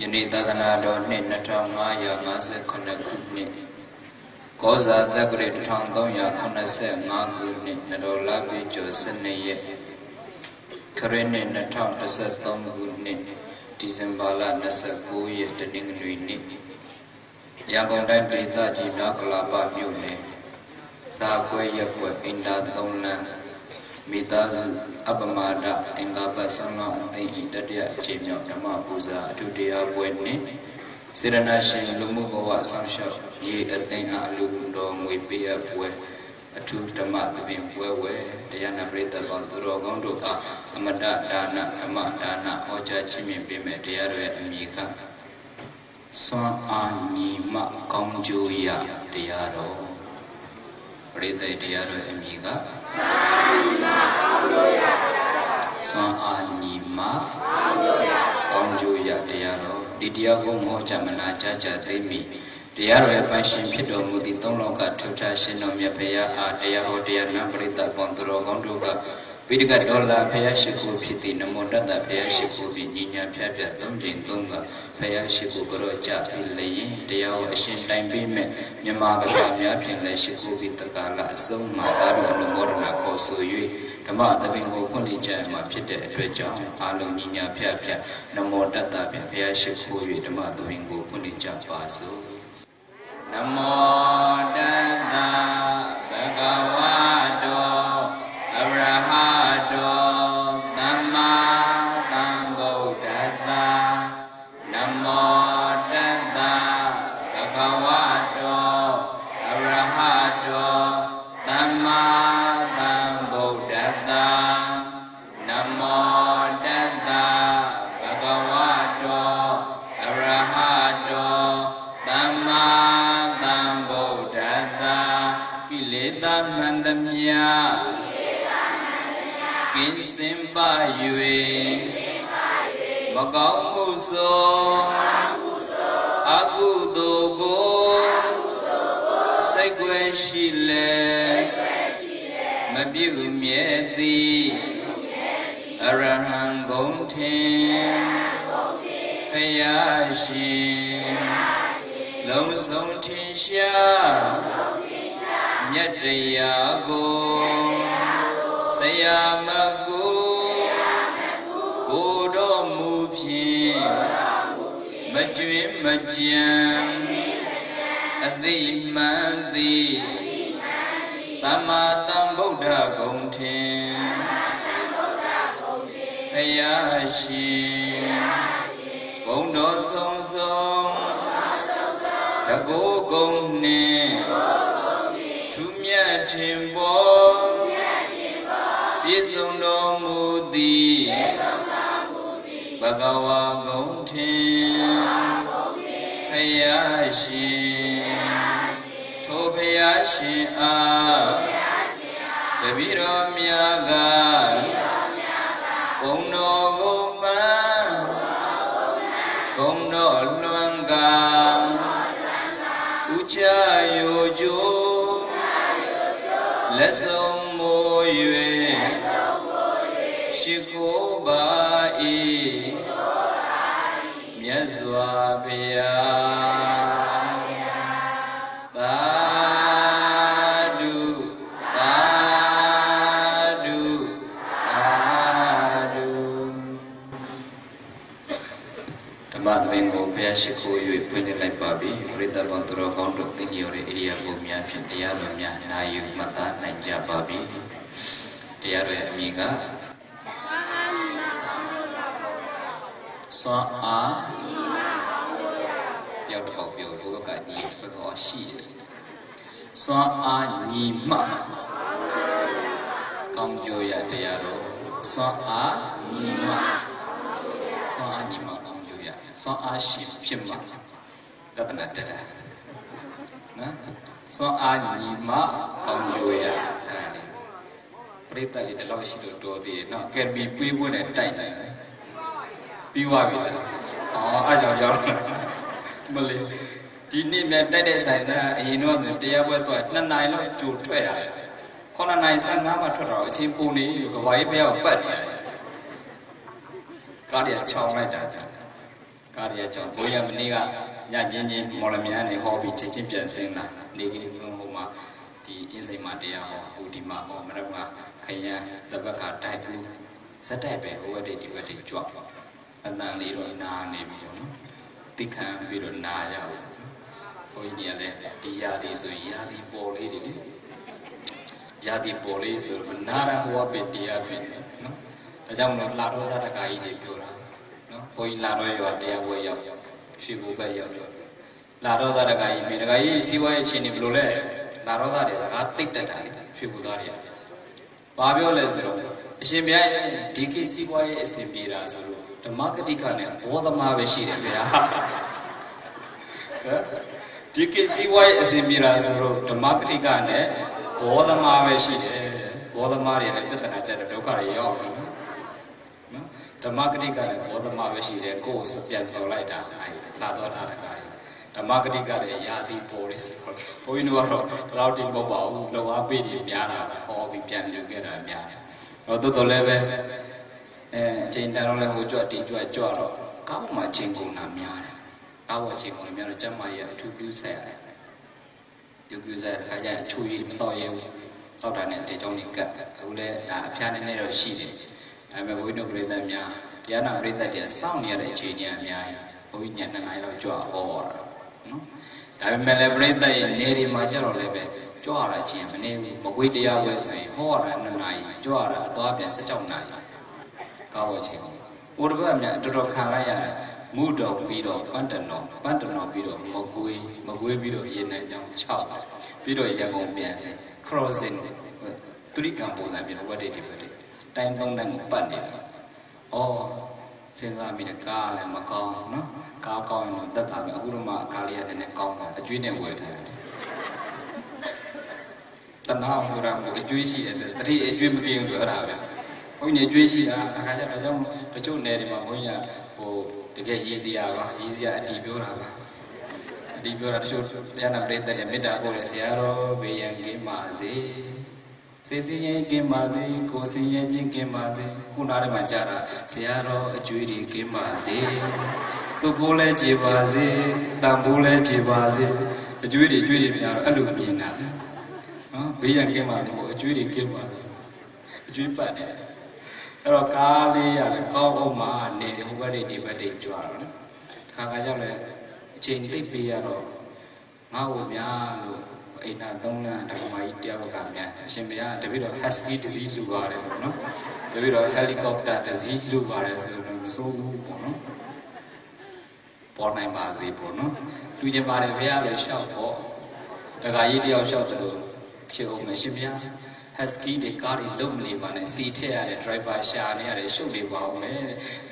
ယနေ့သာသနာတော်နှစ်2550ခုနှစ်ကောဇာတက္ကရာ1385ခုနှစ်နတော်လပြည့်ကျော်12ရက်ခရစ်နှစ်2013ခုနှစ်ဒီဇင်ဘာလ29ရက်တနင်္ဂနွေနေ့ရန်ကုန်တိုင်းဒေသကြီးမြောက်ကလာပမြို့နယ်စာခွဲရပ်ကွက်အင်တာ3လမ်းမိသားစုအပမာဒအင်္ဂါပတ်ဆောင်းလောင်းအသိဤတတိယအချိန်မြောက်ဓမ္မပူဇာအထူးတရားပွဲနှင့်စေရနာရှင်လူမှုဘဝဆောင်ရှောက်ရေးအသိအလူတော်ငွေပေးအပ်ပွဲအထူးဓမ္မသဘင်ပွဲဝဲတရားနာပရိသတ်ပေါင်းသူတော်ကောင်းတို့အားအမတဒါနဓမ္မဒါနဟောကြားခြင်းဖြင့်ပေးမဲ့တရားတော်ရဲ့အမည်ကစွမ်းအားညီမကောင်းကျိုးရတရားတော်ပရိသတ်တရားတော်ရဲ့အမည်ကစွမ်းအားညီမကောင်းကျိုးရတရားတော်ဒီတရားကိုဟောကြားမနာကြားကြသိမိတရားတော်ရဲ့ပိုင်ရှင်ဖြစ်တော်မူသည့်သုံးလောကထုထားရှင်တော်မြတ်ဘုရားအားတရားဟောတရားနာပရိသတ်ပေါင်းသူတော်ကောင်းတို့ကဝိတကဒေါ်လာဘုရားရှိခိုးဖြစ်သည့်နမောတတ္တဘုရားရှိခိုးပြီးညီညာဖြတ်ဖြတ်သုံးချိန်သုံးကဘုရားရှိခိုးကြောကြပြီးလျင်တရားဟောအရှင်တိုင်ပေးမဲ့မြမကဗျာများဖြင့်လည်းရှိခိုးပြီးတက္ကလာအစုံမှာသာရအနုမောဒနာခေါ်ဆို၍ဓမ္မသဘင်ကိုဖွင့်လှစ်ကြရမှာဖြစ်တဲ့အတွက်ကြောင့်အာလုံးညီညာဖြတ်ဖြတ်နမောတတ္တဘုရားရှိခိုး၍ဓမ္မသဘင်ကိုဖွင့်လှစ်ကြပါစို့နမောတတ္တဘဂဝါတောအရဟတောသမ္မာသမ္ဗုဒ္ဓတ္တနမောတတ္တဘဂဝါတောအရဟတောသမ္မာသမ္ဗုဒ္ဓတ္တနမောတတ္တဘဂဝါတောအရဟတောသမ္မာသမ္ဗုဒ္ဓတ္တကိလေသာမှန်သမျှကင်းစင်ပါ၍မကောင်းမှုသောအကုသိုလ်ကိုစိတ်ွယ်ရှိလေမပြုမြဲသည်အရဟံဂုဏ်ထင်ဘုရားရှင်လုံးစုံထင်ရှားမြတ်တရားကိုဆရာမကိုတော်မူဖြင့်မကျွင်းမကြံအသိမှန်သည်သမ္မာသမ္ဗုဒ္ဓဂုဏ်ထင်ဘုရားရှင်ဘုံတော်ဆုံးဆုံးတကောကုံနှင့်ထူးမြတ်ထင်ပေါ်ပြည့်စုံတော်မူသည်ဘဂဝါဂုဏ်ထင်ဘုရားရှင်ထိုဘုရားရှင်အားတပည့်တော်များကဘုံတော်ကိုမှန်ဂုဏ်တော်လွှမ်းကားဥချယောကျိုးလက်ဆုံးမိုး၍ရှိခိုးပါ၏မြတ်စွာဘုရားသာဓုသာဓုသာဓုဓမ္မသဘင်ကိုဘုရားရှိခိုး၍ဖွင့်လှစ်လိုက်ပါပြီပရိသတ်ပေါင်းသူတော်ကောင်းတို့သိညိုတဲ့ဣရိယာပုများဖြင့်တရားတော်များနာယူမှတ်သားနိုင်ကြပါပြီတရားတော်ရဲ့အမည်ကစွမ်းအားတယောက်တစ်ပေါက်ပြောဘုဘကညီတစ်ဘက်ကရှိတယ် xoa a nhì mạ công vô yaတရားတော်xoa a nhì mạ công vô ya xoa aရှင်ဖြစ်မှာလက္ခဏာတက်တာနော်xoa a nhì mạ công vô yaပြိတ္တလေးတလောက်ရှိလို့တော်သေးတယ်နော်ကဲပြီးပြေးဖို့နဲ့တိုက်တယ်ပြီးသွားပြီလားအားကြောင့်ရောက်မလေးဒီနေ့မြတ်တိုက်တဲ့ဆိုင်ကအရင်တော့ဆိုတရားပွဲတော့2နိုင်လောက်ကြိုထွက်ရတယ်9နိုင်15မှထွက်တော့အချင်းပုံနေလို့ကဘာကြီးဘုရားကိုပတ်နေတယ်ကားရချောင်းလိုက်တာကားရချောင်းဘုရားမနေ့ကညချင်းချင်းမော်လမြိုင်နေဟောပြီးချက်ချင်းပြန်ဆင်းလာနေကင်းဆုံးဟိုမှာဒီအင်းစိမ်မှာတရားဟောဟိုဒီမှာဟောမရမခရမ်းတပတ်ကတိုက်ဘူးဇက်တိုက်ပဲဟိုဝက်တွေဒီဝက်တွေကြွအတန်လေးတော့နာနေပြီနော်တိခံပြီးတော့နာရဘူးဘုန်းကြီးကလည်းဒီရာဒီဆိုရာဒီပေါ်လေးတွေလေရာဒီပေါ်လေးဆိုတော့နာရဟောပဲတရားပဲနော်ဒါကြောင့်မလို့လာတော်သားတခါကြီးတွေပြောတာနော်ဘုန်းကြီးလာတော်ရောတရားပွဲရောက်ရွှေဘုဘက်ရောက်လာတော်သားတခါကြီးမိတခါကြီးစီးပွားရေးအခြေအနေဘယ်လိုလဲလာတော်သားတွေစကားတိတ်တက်တာလေရွှေဘုသားတွေဘာပြောလဲဆိုတော့အရှင်ဘုရားဒီကိစီးပွားရေးအစဉ်ပြေတာဆိုလို့ဓမ္မဂတိကနဲ့ဘောဓမာပဲရှိတယ်ဗျာဒီကိစီဝိုင်းအစဉ်ပြေတာဆိုတော့ဓမ္မဂတိကနဲ့ဘောဓမာပဲရှိတယ်ဘောဓမာတွေလည်းပြဿနာတက်တဲ့ဒုက္ခတွေရောက်တယ်နော်ဓမ္မဂတိကနဲ့ဘောဓမာပဲရှိတယ်ကိုယ်ကိုပြန်စော်လိုက်တာလာတော့တာကဓမ္မဂတိကလည်းယာတိပေါ်လေးဆိုတော့ဘုန်းကြီးတို့ကတော့ဘယ်လောက်တိမဟုတ်ပါဘူးလောအားပေးတယ်များတာဟောပြီးပြန်ယူခဲ့တာများတယ်တော့တော်တော်လည်းပဲချိန်တန်တော့လည်းဟိုကြွတီကြွတော့ကောင်းမှချိန်ကုန်တာများတယ်ကောင်းမှချိန်ကုန်များတော့ကျမကြီးအထူးပြုဆက်ရတယ်ပြုဆက်ခါကျအချူကြီးမတော့ရဲဘူးတောက်တာနဲ့တေချောင်းကြီးကတ်အခုလည်းဒါအဖျားနည်းနည်းတော့ရှိတယ်ဒါပေမဲ့ဘုန်းကြီးတို့ပြည်သက်များတရားနာပြည်သက်တွေစောင့်နေရတဲ့အချိန်ကြီးအများကြီးဘုန်းကြီးည2 နာရီလောက်ကြွဟောတာနော်ဒါပေမဲ့လည်းပြည်သက်ရဲ့နေတွေမှာကြတော့လည်းပဲကြွရတာချင်းမနေဘူးမကွေးတရားဝဲဆိုရင်ဟောတာ2 နာရီကြွရတာအသွားပြန်16 နာရီကောင်းချင်းဘုရားကမြတ်တော်တော်ခံလိုက်ရတယ်မူတော်ပြီးတော့ပန်းတနော်ပြီးတော့မကွေးပြီးတော့ရေနံကြောင်6ပြီးတော့ရန်ကုန်ပြန်စင် crossing သူရိကံပုံစံပြီးတော့ဝတ်တွေတိုင်း3တိုင်းကိုပတ်နေတာဩစဉ်းစားမိတဲ့ကားလည်းမကောင်းနော်ကားကောင်းရင်တော့တက်တာပဲအခုတော့မှကားလေးရတယ်နဲ့ကောင်းတာအကျွေးနဲ့ဝယ်ထားတယ်တနာဟိုရမ်းအကျွေးရှိတယ်တတိအကျွေးမကင်းဆိုအဲ့ဒါပဲဘုန်းကြီးကြွေးရှိတာအခါကျတော့တချို့နယ်တွေမှာဘုန်းကြီးကဟိုတကယ်ရည်စရာအတီးပြောတာပါအတီးပြောတာတချို့တရားနာပရိသတ်တွေမေတ္တာပို့တယ်ဆရာတော်ဘေးရန်ကင်းပါစေစေစင်းရင်ကင်းပါစေကိုယ်စင်းရင်ချင်းကင်းပါစေခုနားထဲမှာကြားတာဆရာတော်အကျွေးတွေကင်းပါစေသူ့ကိုယ်လည်းကြည်ပါစေတန်ဖိုးလည်းကြည်ပါစေအကျွေးတွေများတော့အဲ့လိုမြင်တာနော်ဘေးရန်ကင်းပါစေအကျွေးတွေကင်းပါစေအကျွေးပတ်တယ်အဲ့တော့ကားလေးရတယ်ကောင်းအောင်မှနေဟိုဘက်ဒီဘက်တွေကြွားတော့နော်ခါကြောင့်လည်းအချိန်သိပ်ပေးရတော့ငါ့ကိုများလို့အိမ်သာ3 လမ်းဓမ္မကြီးတရားကများအရှင်ဘုရားတပည့်တော် husky တစ်စီးလှူပါတယ်ပေါ့နော်တပည့်တော် helicopter တစ်စီးလှူပါတယ်ဆိုတော့မစိုးဘူးပေါ့နော်ပေါ်နိုင်ပါစေပေါ့နော်လူချင်းပါတယ်ဘုရားလည်းရှောက်ပေါ့တခါကြီးတယောက်ရှောက်တယ်လို့ဖြစ်အောင်မယ်ရှင်ဘုရား husky တွေကားတွေလုံမနေပါနဲ့စီထည့်ရတဲ့ driver ရှာနေရတယ်ရှုပ်နေပါအောင်မယ်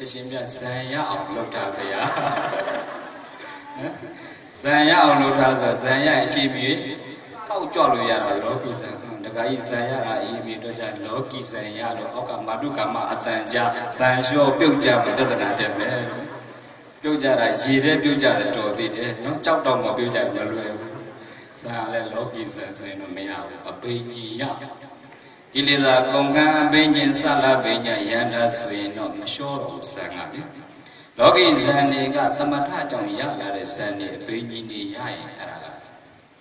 အရှင်မြတ်ဇံရအောင်လုပ်တာဗျာနော်ဇံရအောင်လုပ်တာဆိုဇံရအချိန်ပြေကောက်ကြွလို့ရတာလောကီဇံတခါကြီးဇံရတာအရင်မြေတော့ကြလောကီဇံရတော့အောက်ကမာတုကာမအတန်ကြဇံလျှော့ပြုတ်ကြပြဿနာတက်မယ်ပြုတ်ကြတာရေထဲပြုတ်ကြတယ်တော်သေးတယ်နော်ကြောက်တော့မပြုတ်ကြမလွယ်ဘူးဇံလည်းလောကီဇံဆိုရင်တော့မရဘူးအပိညီရကိလေသာကုန်ကံအပိညင်ဆလပိညယန္တာဆိုရင်တော့မလျှောတော့ဇံကလေလောကီဇံတွေကသမထကြောင့်ရလာတဲ့ဇံတွေအပိညီတွေရရင်အဲ့ဒါက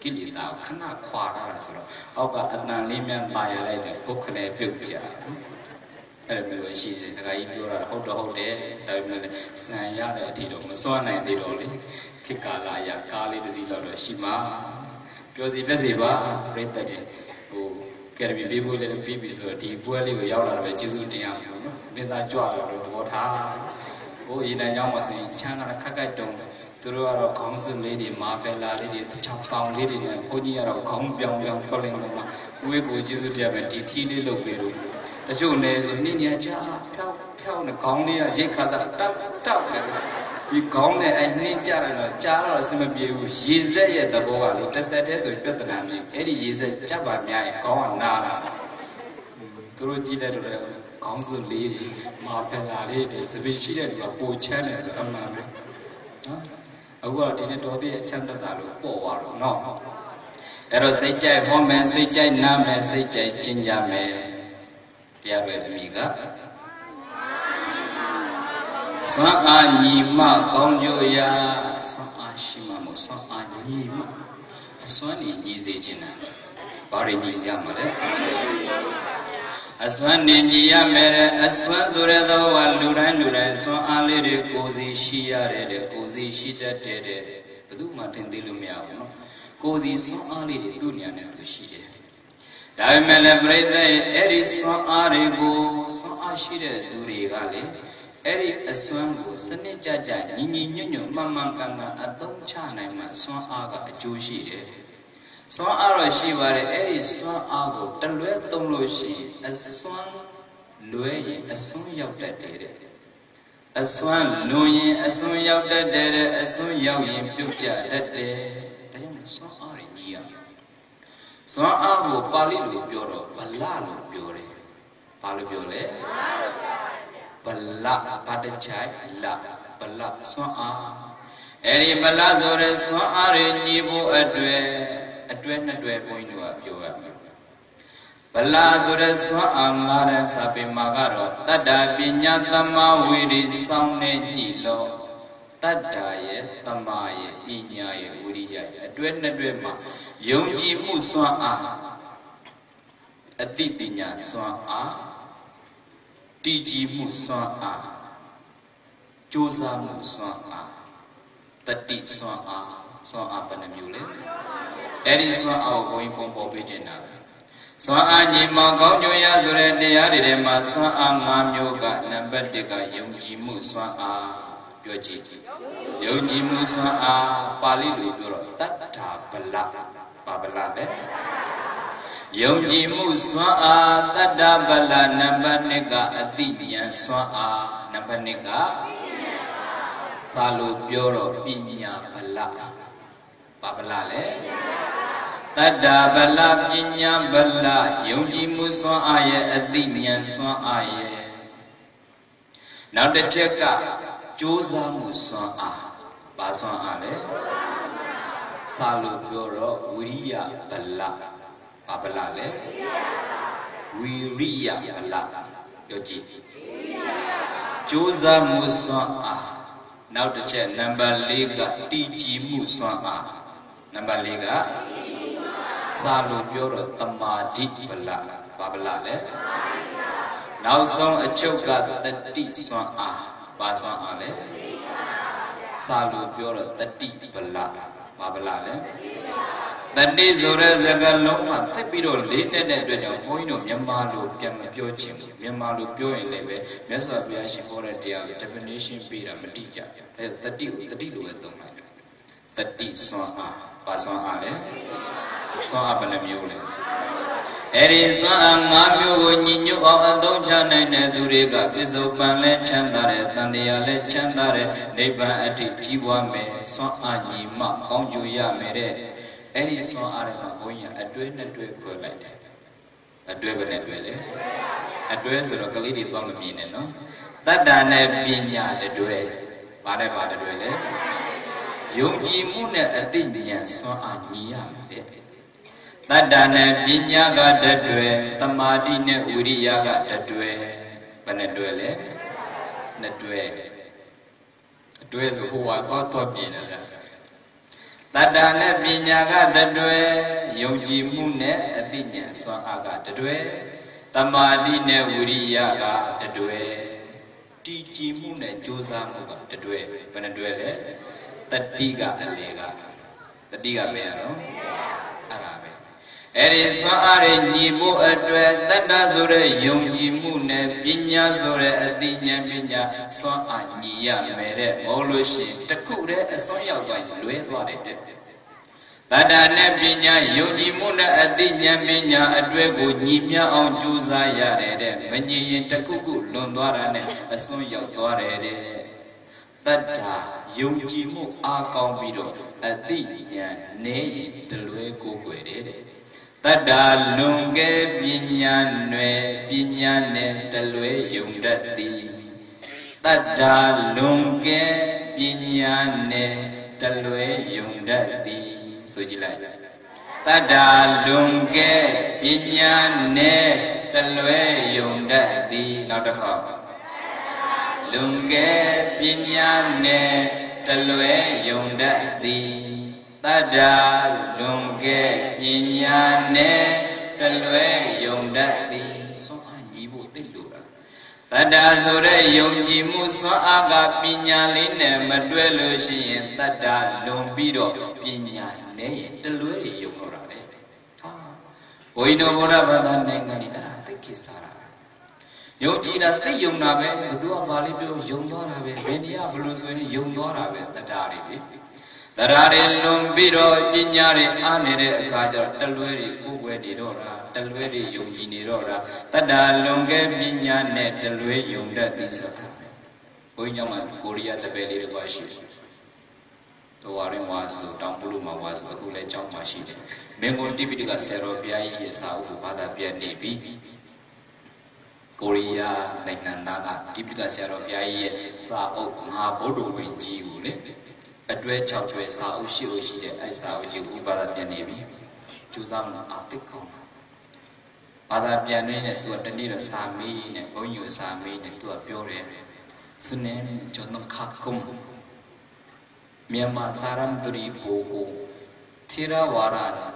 ကိလေသာခဏခွာရတာဆိုတော့အောက်ကအတန်လေးများပါရလိုက်တဲ့ပုခနဲ့ပြုတ်ကြအဲ့လိုမျိုးရှိတယ်တခါကြီးပြောတာဟုတ်တယ်ဒါပေမဲ့ဇံရတဲ့အထိတော့မစွမ်းနိုင်သေးတော့လေခေတ်ကာလအရကားလေးတစ်စီးလောက်တော့ရှိမှာပြောစီပြည့်စီပါပြိတ္တတွေဟိုကဲပြီးပေးဖို့လည်းပြီးပြီဆိုတော့ဒီပွဲလေးကိုရောက်လာတော့ပဲကျေးဇူးတင်ရမှာနော်မင်းသားကြွလာတော့သဘောထားဟိုရေနံကြောင်းမှာဆိုရင်ချမ်းသာခက်ခက်တုံ Turu aro council lady, mafia lady, chop sound lady, pony aro count young calling them. We go Jesus Diamond, tea look beru. The June is Ninia Pound, the county, a Jacasa, tap. You count a ninja and a jar or some of you, she's there at the boa, the satis with Vietnam. Eddie is a Chabamia, gone nada. Turu Gita council lady, mafia lady, so we cheated a poor channels a man. I will did it all the chanted poor no. Ero say jay home, say jay name, say jay ginger me. Piave amiga. Swa Nima, Conjoya, Swa Shimamo, Swa Nima. Swani is the Jina. Bari is Yamade. Aswan India mere, Aswan Zuredo, Luran, Swa Ali, Cozy Shia, Cozy Shita Tede, Padu Martin de Lumia, Cozy Swa Ali, Dunia to Shide. Diamond bread, Eris Swa Arigo, Swa Ashide, Durigale. Eri aswango sane jaja nini nyonyo mamanganga adom chana ma swan aga ajoshi de swan aro shi bare eri swan ago talwe tonglo shi aswan lwe yin aswan yauk tat de aswan lun yin aswan yauk tat de aswan yauk yin pyuk ja tat de da yam swan ari ni ya swan ago pali lo pyo do bala lo pyo de ba lo pyo le Bala Padachai La Bala Swan Eri Bala Zore Swan Are Nibu Adwe point to a pure Bala Zore Swan Amara Safi Magaro Tada Pinyatama Wiri Sound Nilo Tadaye Tamaye Inyaye Uriya Adwe Ma Yonji Muswan Atipinya Swan Tiji Muswan Josa Muswan Tati Swan Panamule Eri Swan going Pompo Pijana Swan Nima Gaujoya Zure de Ma Swan Mamyoga Nambadega Yonji Muswan Pyoji Yonji Muswan Palilu Buro Tata Bala Babala Yonji Muswa Tada Bala Nambanega Adidian Swa Nambanega Salu Pioro Pinya Bala Babalale Tada Bala Pinya Bala Yonji Muswa Aye Adidian Swa Aye Now the Cheka Josa Muswa Baswa Ale Salu Pioro Uriya Bala Abalale Wiriya Bala Yoji Josa Muswa Now the check number Lega Tiji Muswa Number Lega Salu Pioro Tamadi Bala Babalale Now song a choka the tea swan Baswan Ale Salu Pioro the tea Bala Babalale That day Zora Zagaloma, Tapiro, late at the point of Yamalo, Piochim, Yamalo Pio in Leve, Mesa Biashi or a dear definition Pira Matija, the deal with them. The tea swan Baswan Ale, Swan Abanamule. Eriswan Mamu, Nino, Donjana, and Durega, Piso Panle Chandare, Tandiale Chandare, Neba Ati Tiwame, Swan Anima, Conjuya Mere. Any song are going at doing a dwell like that. A dwell, a dress of a lady to the meaning, no? That done a pinya the dwell, whatever the dwell. Yonji Mune a dinyan song are Niam. That done a pinya got the dwell, Tamadine Uriya got the dwell, but a dwell, the dwell. A dwell who I got to be in a Tadane Pinyaga the Dwe, Yonji Mune, a Dinya, Swaga the Dwe, Tamadine Uriyaga the Dwe, Tiji Mune, Josa the Dwe, Penadwele, the Diga Alega, the Diga Mero, Arabe. Eri soare nibo adwe tata sore yongji mune pinya sore adinya pinya soa niya mere molo shin takure asoya doi lwe dware de tata ne pinya yongji mune adinya pinya adwe ko nyimya aung chusa yare de manyi yin takuku lon dwara ne asoya dware de tata yongji mu a kaung pi do adinya ne yin tlwe ko kwe de Tada lunge pinyane pinyane talwe yung dati Tada lunge pinyane talwe yung dati Sujilai Tada lunge pinyane talwe yung dati Naudakha Lunge pinyane talwe yung dati Tada lunge pinyane talwe yung dati Soa nyibo tilura Tada sore yung jimu soa ka pinyali ne madwe lo shiyin Tada lung pido pinyane talwe yung orare Oino mora bada nengani ara tiki sara Yung jida ti yung na be Udua bali pyo yung dora be Benia bulu suini yung dora be Tada ri Tarare lumbiro pinyare anere akaja talweri kugwe dirora talweri yongi dirora tada lunge pinyane talwe yongda tisaka Oinyama Korea tabeli de washi to warin wasu tampulu ma wasu akule chawma shide mengon tipidika sero piai ye sau bada pia nebi Korea nainanda tipidika sero piai ye sau ma bodo wenji ule Adwe chao chwe sa u shi lo shi de ai sa u ji u ba da pian ne bi chu sa ma a tik kaung ba da pian ne ne tu ta ni ro sa mi ne bong yu sa mi ne tu a pyo de su ne cho no kha kum Myanmar saram duri bo ko thira wara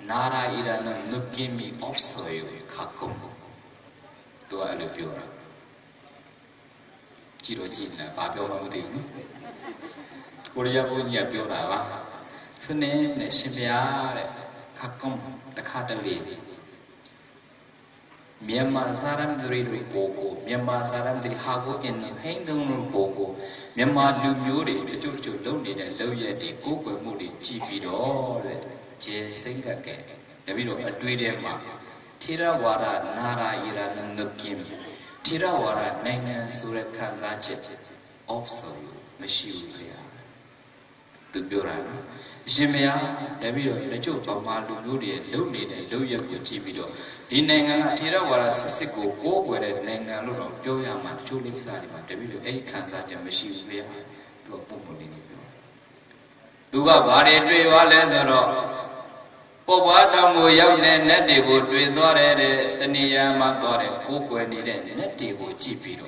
nara ira na nukimi opso yu kha kum tu a lo pyo ra ji lo ji na ba pyo ma mu ti bu Korea punya piora ba sene ne shibya de khakom takha tali Myanmar saram dri ru poko Myanmar saram dri ha ko in hain dong ru poko Myanmar lu myo de chu chu long ne de law yet de ko kwe mu de ji pi do de je sain kat ke da pi do atwe de ma thira wara nara ira nan nukim thira wara naingan so de khan sa chet opso mashi u phaya Tu biora Shimya Dabiro Lacho Pama Ludi Ludi Luya Kuchibido Di Nanga Tira Wara Sisiko Go where Nanga Ludo Pyoyama Chuli Sadima Davido A Kansa Jamashi Via to a Pumuli Duga Bari Wale Povata Moya Netigo Dore Tania Matore Coco and Netigo Chipido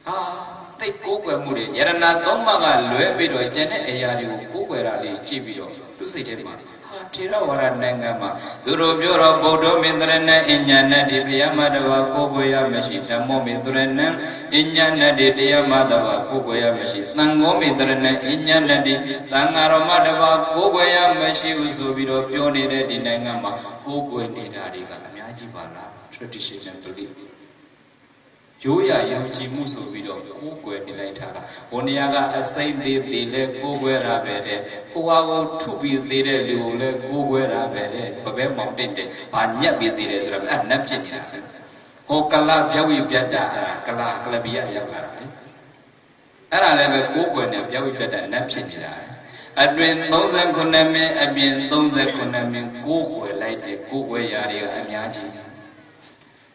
Ah They cook a moody, Yarana Domaga, Luebido, Janet Ayaru, Kuerali, Chibio, to say them. Tira Wara Nangama, Durobura, Bodo Mindrena, Inyana, Diamadava, Kogoya Meshita, Momidrena, Inyana, Diamadava, Kogoya Meshit, Nangomidrena, Inyana, Langaromadava, Kogoya Meshi, Usobido, Pione, Dinangama, Kogo and Didariga, Yajibala, tradition and belief. Joya Yamchi Muso Vido, Kukwe Dilaitaka, Oniaga, a saint de le Kuguera Bede, Kuago to be the Lule, Kuguera Bede, Babe Mountain, Panya be the Reserve, and Neptuna. Okala, Jawi Piata, Kala, Kalabia Yavara. Ara leve Kukwe and Jawi Piata, Neptuna. Adwin Thousand Koname, Abin Thousand Koname, Kukwe, Light, Kukwe Yaria, and Yaji.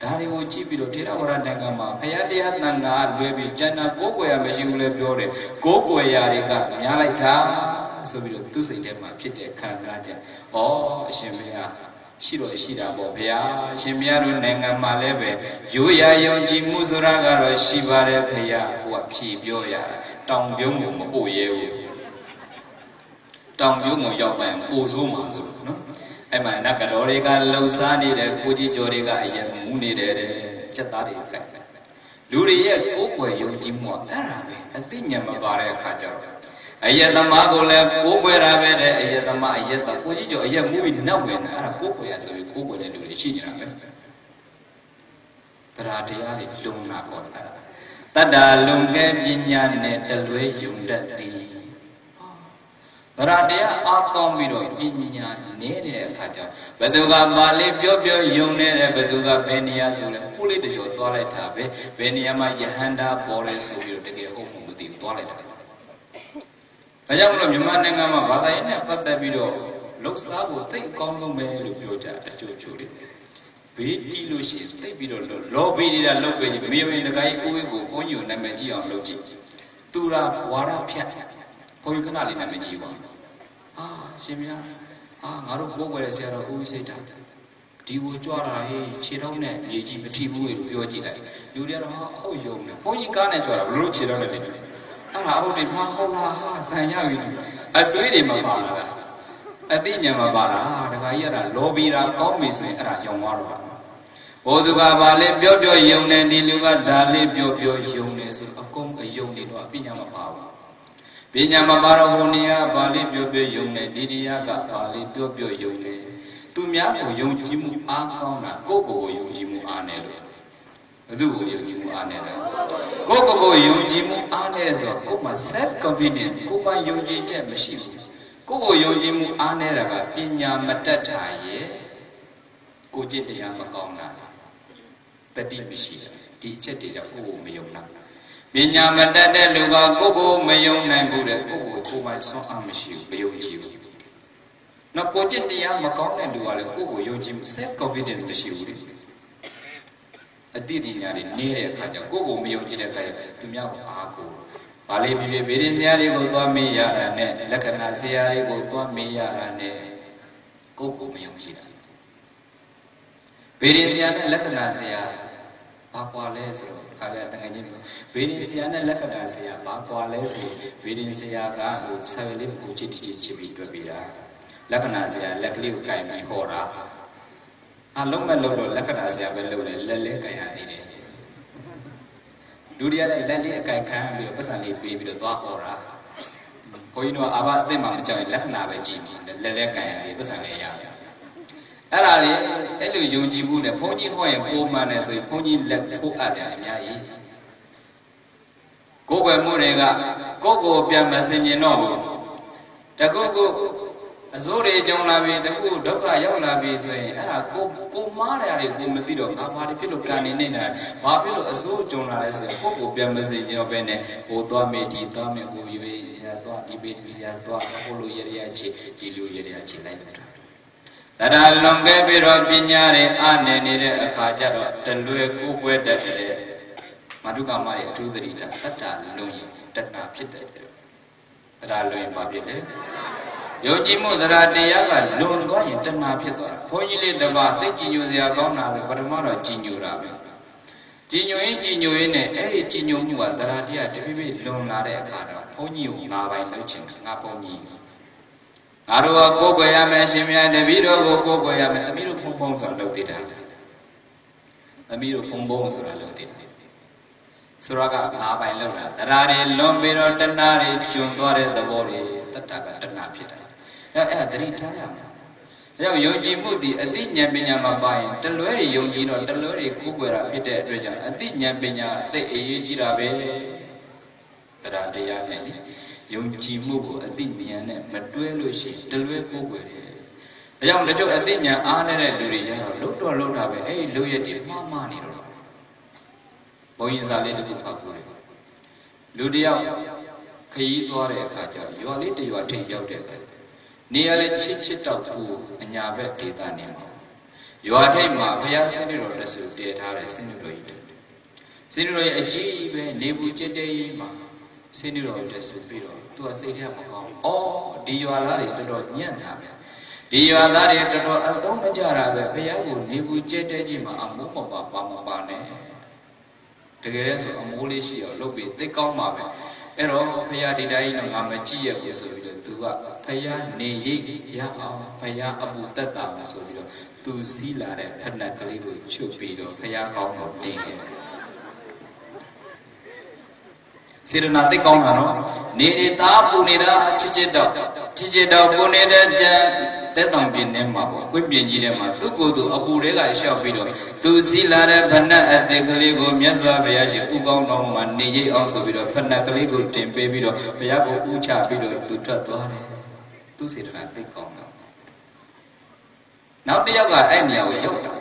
Dari uji bido tira orang nengama, hayat nanga arbebi jana koko ya mesin mulai biore, koko ya rika nyalai ta, so bido tu seidema pite kagaja, oh shemia, shiro shira bopya, shemia ru nengama lebe, yoya yonji musura garo shibare pya, kuat pi bioya, tang biong mu oye, tang biong mu yau bang ozo mazu, no. Em mà nãy cái đó đi cái lâu xa đi để cô chỉ cho đi cái gì muốn đi để chất ta đi cái lúc đi cố quay dùng chỉ mua à anh tin nhầm mà bà này khai cho အယတမကိုလည်းကိုးကွယ်တာပဲတဲ့အယတမအယတကိုကြီးကျော်အယမူပြီးနောက်ဝင်တာအဲ့ဒါကိုးကွယ်ရဆိုပြီးကိုးကွယ်တဲ့လူတွေရှိနေတာပဲတရားတရားတွေလုံနာခေါ်တာတတ္တာလုံခဲ့ပညာနဲ့တလွဲယုံတတ်သည်တရားတရားအားကောင်းပြီးတော့ပညာနေတဲ့အခါကျဘယ်သူကပါဠိပြောယုံနေတယ်ဘယ်သူကဘယ်နေရာဆိုလဲကိုလေးတကျော်သွားလိုက်တာပဲဘယ်နေရာမှာယဟန္တာပေါ်လဲဆိုပြီးတော့တကယ်ဟုတ်မှုမသိဘူးသွားလိုက်တာဒါကြောင့်မလို့မြန်မာနိုင်ငံမှာဘာသာရေးနဲ့ပတ်သက်ပြီးတော့လှုပ်ရှားဖို့သိအကောင်းဆုံးပဲလို့ပြောကြအချို့လေးဘေးတီးလို့ရှိရင်သိပြီးတော့လောဘေးနေတာလှုပ်ပဲကြီးမေယဝင်တကိုင်းဦးဝင်းကိုဘုန်းကြီးကိုနာမည်ကြီးအောင်လုပ်ကြည့်သူရာဝါရဖြတ်ဘုန်းကြီးခဏလေးနာမည်ကြီးပါရှင်ဗျာငါတို့ကိုးကွယ်တဲ့ဆရာတော်ဦးဝိစိတ်တာဒီကိုကြွတာဟေးခြေထောက်နဲ့မြေကြီးမထိဘူးလို့ပြောကြည့်လိုက်လူတွေကတော့ဟုတ်ယုံတယ်ဘုန်းကြီးကားနဲ့ကြွတာဘလို့ခြေထောက်နဲ့နေအဲ့ဒါဟုတ်တယ်ဟုတ်လားဇံရပြီအတွေးတွေမပါလားအသိဉာဏ်မပါလားတခါကြီးအဲ့ဒါလောဘီတာကောင်းပြီဆိုရင်အဲ့ဒါယောင်သွားတော့ပါဘုသူကဘာလဲပြောယုံတယ်ဒီလူကဒါလေးပြောယုံတယ်ဆိုအကုန်အယုံနေတော့ပညာမပါဘူးပညာမပါတော့ဟိုနေရာဘာလေးပြောယုံတယ်ဒီနေရာကဘာလေးပြောယုံတယ်သူများကိုယုံကြည်မှုအားကောင်းတာကိုယ့်ကိုယ်ကိုယုံကြည်မှုအားနေလို့ဘယ်သူကိုယုံကြည်မှုအားနေလဲကိုယ့်ကိုယ်ကိုယုံကြည်မှုအားနေဆိုတော့ကိုယ်မှာ self confidence ကိုယ်မှာယုံကြည်ချက်မရှိဘူးကိုယ့်ကိုယုံကြည်မှုအားနေတာကပညာမတတ်တာရဲ့ကိုจิตတရားမကောင်းတာတတိမရှိတာဒီအချက်တွေကြောင့်ကိုယ်ကိုမယုံတာပညာမတတ်တဲ့လူကကိုယ်ကိုမယုံနိုင်ဘူးတဲ့ကိုယ်ကိုယ်ပိုင်ဆွမ်းအားမရှိဘူးမယုံကြည်ဘူးနော်ကိုจิตတရားမကောင်းတဲ့လူကလည်းကိုယ်ကိုယုံကြည်မှု self confidence မရှိဘူးလေအတိအညာတွေနေတဲ့အခါကျကိုယ်ကိုမယုံကြည်တဲ့အခါကျသူများကိုအားကိုပါဠိပြဗေဒင်ဆရာတွေကိုသွားမေးရတာနဲ့လက္ခဏာဆရာတွေကိုသွားမေးရတာနဲ့ကိုယ်ကိုမယုံကြည်တာဗေဒင်ဆရာနဲ့လက္ခဏာဆရာဘာကွာလဲဆိုတော့ခါကြတကယ်ချင်းဗေဒင်ဆရာနဲ့လက္ခဏာဆရာဘာကွာလဲဆိုဗေဒင်ဆရာကဟိုဆယ်လေးကိုချစ်ချစ်ပြီးတွေ့ပြီးတာလက္ခဏာဆရာလက်ကလေးကိုကင်ပြီးဟောတာအလုံးမဲ့လို့တော့လက္ခဏာဆရာပဲလုပ်တယ်လက်လဲကင်ရသေးတယ်လူတွေကလည်းလက်လေးအကင်ခံပြီးတော့ပတ်စံလေးပေးပြီးတော့သွားဟောတာဘုန်းကြီးတို့အာဘအသိမှမကြောက်ရင်လက္ခဏာပဲကြည့်ပြီးလက်လဲကင်ရပြီးပတ်စံလေးရအဲ့ဒါလေအဲ့လိုယုံကြည်မှုနဲ့ဘုန်းကြီးဟောရင်ပုံမှန်တယ်ဆိုရင်ဘုန်းကြီးလက်ထိုးအပ်တယ်အများကြီးကိုယ်ွယ်မှုတွေကကိုယ့်ကိုပြန်မစင်ကျင်တော့ဘူးတကုတ်အစိုးတွေကြုံလာပြီတခုဒုက္ခရောက်လာပြီဆိုရင်အဲ့ဒါကိုမားတယ်တွေကိုမသိတော့ငါဘာဖြစ်လို့ကန်နေနေတာဘာဖြစ်လို့အစိုးကြုံလာလဲဆိုရင်ကိုပြန်မစင်ကျင်တော့ပဲနဲ့ဟိုသွားမေးဒီသွားမေးကိုပြီးပဲဆရာသွားဒီပေးဆရာသွားဟိုလိုရရချီဒီလိုရရချီလိုက်လို့တရားလွန်ခဲ့ပြီးတော့ပညာတွေအားနေနေတဲ့အခါကျတော့တလွယ်ကိုပွဲတတ်တဲ့မတုကမရဲ့အထူးသတိတတ္တလွန်ရင်တဏှာဖြစ်တယ်တရားလွန်ရင်ဘာဖြစ်လဲယုံကြည်မှုသရတရားကလွန်သွားရင်တဏှာဖြစ်သွားတယ်ဘုန်းကြီးလေးတစ်ပါးသိကြည်ညိုစရာကောင်းတာလို့ပထမတော့ကြည်ညိုတာပဲကြည်ညိုရင်နဲ့အဲ့ဒီကြည်ညိုမှုကသရတရားတဖြည်းဖြည်းလွန်လာတဲ့အခါတော့ဘုန်းကြီးကိုငါပိုင်လုပ်ချင်ငါဘုန်းကြီးငါတို့ကကိုယ်ကွယ်ရမယ်ရှင်မြတ်တပည့်တော်ကိုကိုယ်ကွယ်ရမယ်သမီးတို့ဖုံဆိုတာလုပ်သေးတာသမီးတို့ဖုံဆိုတာလုပ်သေးတယ်ဆိုတော့ကငါပိုင်လုပ်တာတရားတွေလွန်ပြီးတော့တဏှာတွေကျွံသွားတဲ့သဘောတွေတတ္တကတဏှာဖြစ်တာအဲ့ဒါသတိထားရမယ်။ဒါကြောင့်ယုံကြည်မှုဒီအသိဉာဏ်ပညာမှာပါရင်တလွဲတွေယုံကြည်တော့တလွဲတွေကိုယ်ွယ်တာဖြစ်တဲ့အတွက်ကြောင့်အသိဉာဏ်ပညာအသိအရေးကြီးတာပဲ။တရားတရားနဲ့ယုံကြည်မှုကိုအသိဉာဏ်နဲ့မတွဲလို့ရှိရင်တလွဲကိုယ်ွယ်တယ်။ဒါကြောင့်တချို့အသိဉာဏ်အားနေတဲ့လူတွေကျတော့လှုပ်တာပဲအဲ့ဒီလှုပ်ရက်တွေမှားနေတော့ဘုံရင်စာလေးတစ်ခုဖတ်ဖို့တယ်။လူတယောက်ခရီးသွားတဲ့အခါကျရွာလေးတရွာထိပ်ရောက်တဲ့အခါနေရာလေချစ်တောက်ဘူးအညာဘက်ဒေသနေမှာရွာထိပ်မှာဘုရားဆင်းရဲတော်လက်စုတည်ထားတဲ့ဆင်းရဲတော်ကြီးဆင်းရဲတော်ရဲ့အကြီးပဲနေဘူးကျတဲ့ကြီးမှာဆင်းရဲတော်လက်စုပြီးတော့သူကစိတ်ထဲမကောင်းအော်ဒီရွာသားတွေတော်တော်ညံ့တာပဲဒီရွာသားတွေတော်တော်အသုံးမကျတာပဲဘုရားကိုနေဘူးကျတဲ့ကြီးမှာအမိုးမပါနဲ့တကယ်လဲဆိုအမိုးလေးရှိအောင်လုပ်ပြီးသိကောင်းပါပဲအဲ့တော့ဘုရားဒီတိုင်းတော့ငါမကြည့်ရဘူးဆိုပြီးတော့သူကဘုရားနေရိပ်ရအောင်ဘုရားအပူတက်တာလို့ဆိုပြီးတော့သူစီးလာတဲ့ဖက်နှက်ကလေးကိုချွတ်ပြီးတော့ဘုရားကောင်းကိုတင်ခဲ့စ Sirana te kaung hano, nere ta punira chichita punira jan tetang binne mabo, kui binjire ma, tu kudu apurega shafido, tu silare bhanna ate kaligo myaswa bayashi ugaung no ma nije also bido, bhanna kaligo tempe bido, bayago ucha bido, tu tatware, tu sirana te kaung hano. Now the yoga and yoga.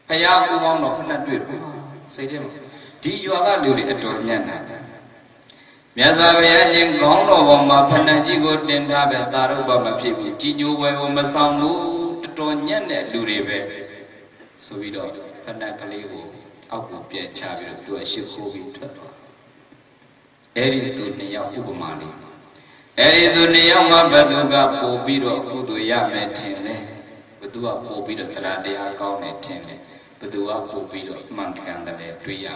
Paya ugaung no bhanna duit, say them. Di yoga do it at all nyana. Myasabaya in Gono, Panajigo, Tentabe, Taruba, Mapibu, Tiju, Masangu, Tonyan, Luribe. So we don't, Panakalego, Abu Pia Chavi, to a ship who we took. Eri to Nia Ubumali. Eri to Nia Baduga, Pobido, Uduya Metine, Badua Pobido, Tradia, Gaunetine, Badua Pobido, Mankandale, Tuya.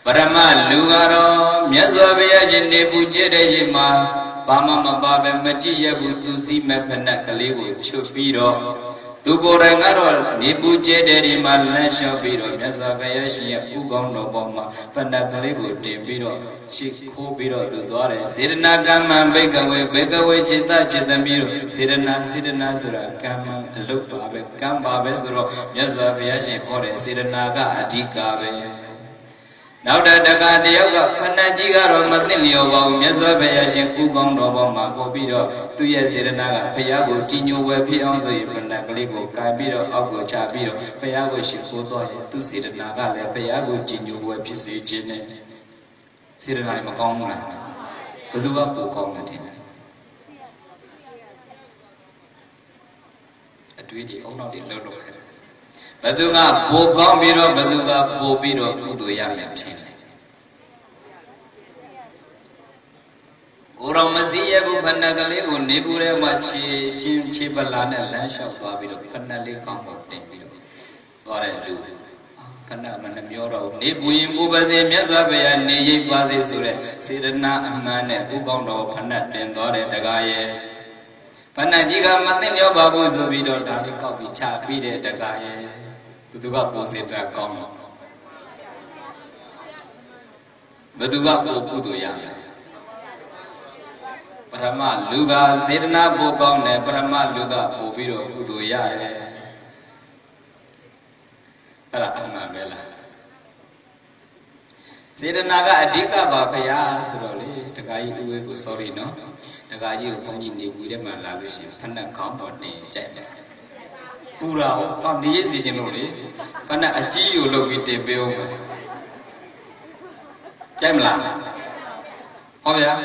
Parama Lugaro, Myaswabaya Jinde Pujere, Pama Baba Magia Butusi Mepanakalibu, Chupiro, Tugorangaro, Nibujere, Malasha Biro, Myaswabaya Shia, Ugono Boma, Panakalibu, Tebiro, Chico Biro, Dudore, Sirena Gama, Begaway, Chita, Chetamiro, Sirena Sura, Kama, Lupa, Kamba Besuro, Myaswabaya Shore, Sirenaga, Atikabe. Now that the Gadiaga, Panajiga, Matilio, Myaswabaya, Ugong, Nobama, Bobido, 2 years in Naga, Payago, Tino, where Pionzo, Panakaligo, Kabiro, Ago Chabiro, Payago, Shifuto, to see the Naga, Payago, Tino, where Pisi, Gene, Sirena Macomla, Padua Pocomlatina. A tweedy, oh, not in Lolo. Baduga, Bocomiro, Baduga, Bobiro, Udoya Metin. Uramazia, Bupanagale, Nebure, Machi, Chibalana, Lash of Babido, Panale, Combo, Tembido. What I do. Panamanioro, Nebuim, Ubaze, Myazabaya, Ney, Bazi Sure, Sidana, Amane, Ugondo, Panat, and Dore, Dagaye. Panajiga, Matilio Babu Zubido, Dadi Copy, Chapide, Dagaye. Baduga Posita Come. Baduga Pokudoya. Brahma Luga, Zedna Bokone, Brahma Luga, Pobido, Udoya. Aratama Bella. Zednaga Adika Babaya, slowly, the guy who was sorry, no? The guy who pointed the Malavish, Panda Compound, Jaja. Pura, come the easy generally. Pana a Gio look with the bill. Jamla. Oh, yeah.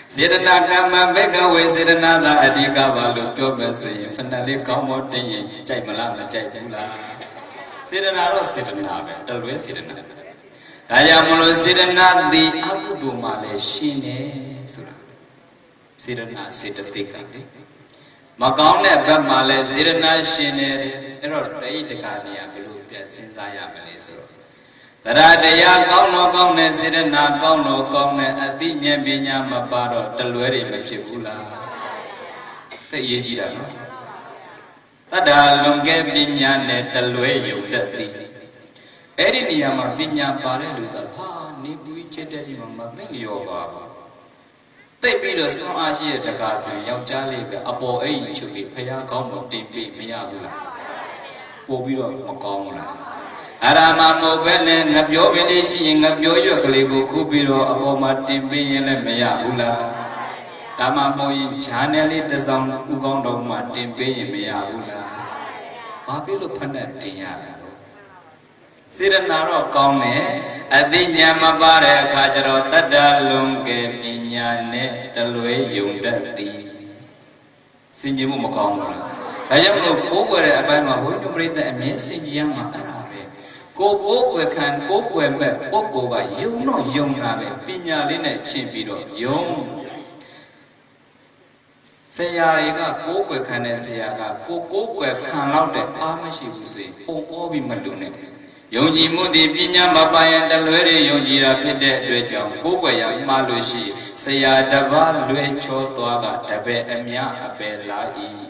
Sedana Kama Begaway, Sedana, Adika Valu, Thomas, Fanali Commo, Jamala, Jamla. Sedana, Sedana, always Sedana. Ayamulo Sedana, the Abu Male, Shine, Sedana, Sedatika. Macone, Bamale, Sirena, Shine, Error, the Cardia, Bilupia, since I am a laser. The Radea, Gauno, Gone, Sirena, Gauno, Gone, Adinia, Binya, Mabaro, Talueri, Machibula. The Yejida. Ada Lunge, Binya, Talueyo, Dati. Eriniama, Binya, Pareluda, Nibu, Cheddi, Matilio Baba. They beat us on Asia, the Gaza, Yamjali, a boy, should be Payacom, Timpi, Miagula. Pobiro, Macomla. Arama Mobile, Nabio Village, Nabio, Kaligo, Kubiro, Aboma, Timpi, and Miagula. Tamamoy, Chaneli, the sound Ugondo, Timpi, Miagula. Babilo Panatia. Siranaro Kone, Adinya Mabare, Kajaro, Tadalunge, Minyane, Talue, Yundati. Sinjimu Macomra. I am no poor Abama, who to read the amazing young Matarabe. Go over can go where Boko, you know, young Rabe, Pinyalina, Chimpido, young. Sayaga, go where can Sayaga, go where can out the Amashi who say, oh, Obi Madune. Yonji Mudi Pinya Baba and the Lady Yonjira Pide Dwejam, Kubaya Malushi, Saya Dava Luecho Toaga, Tabe Emia Abelai.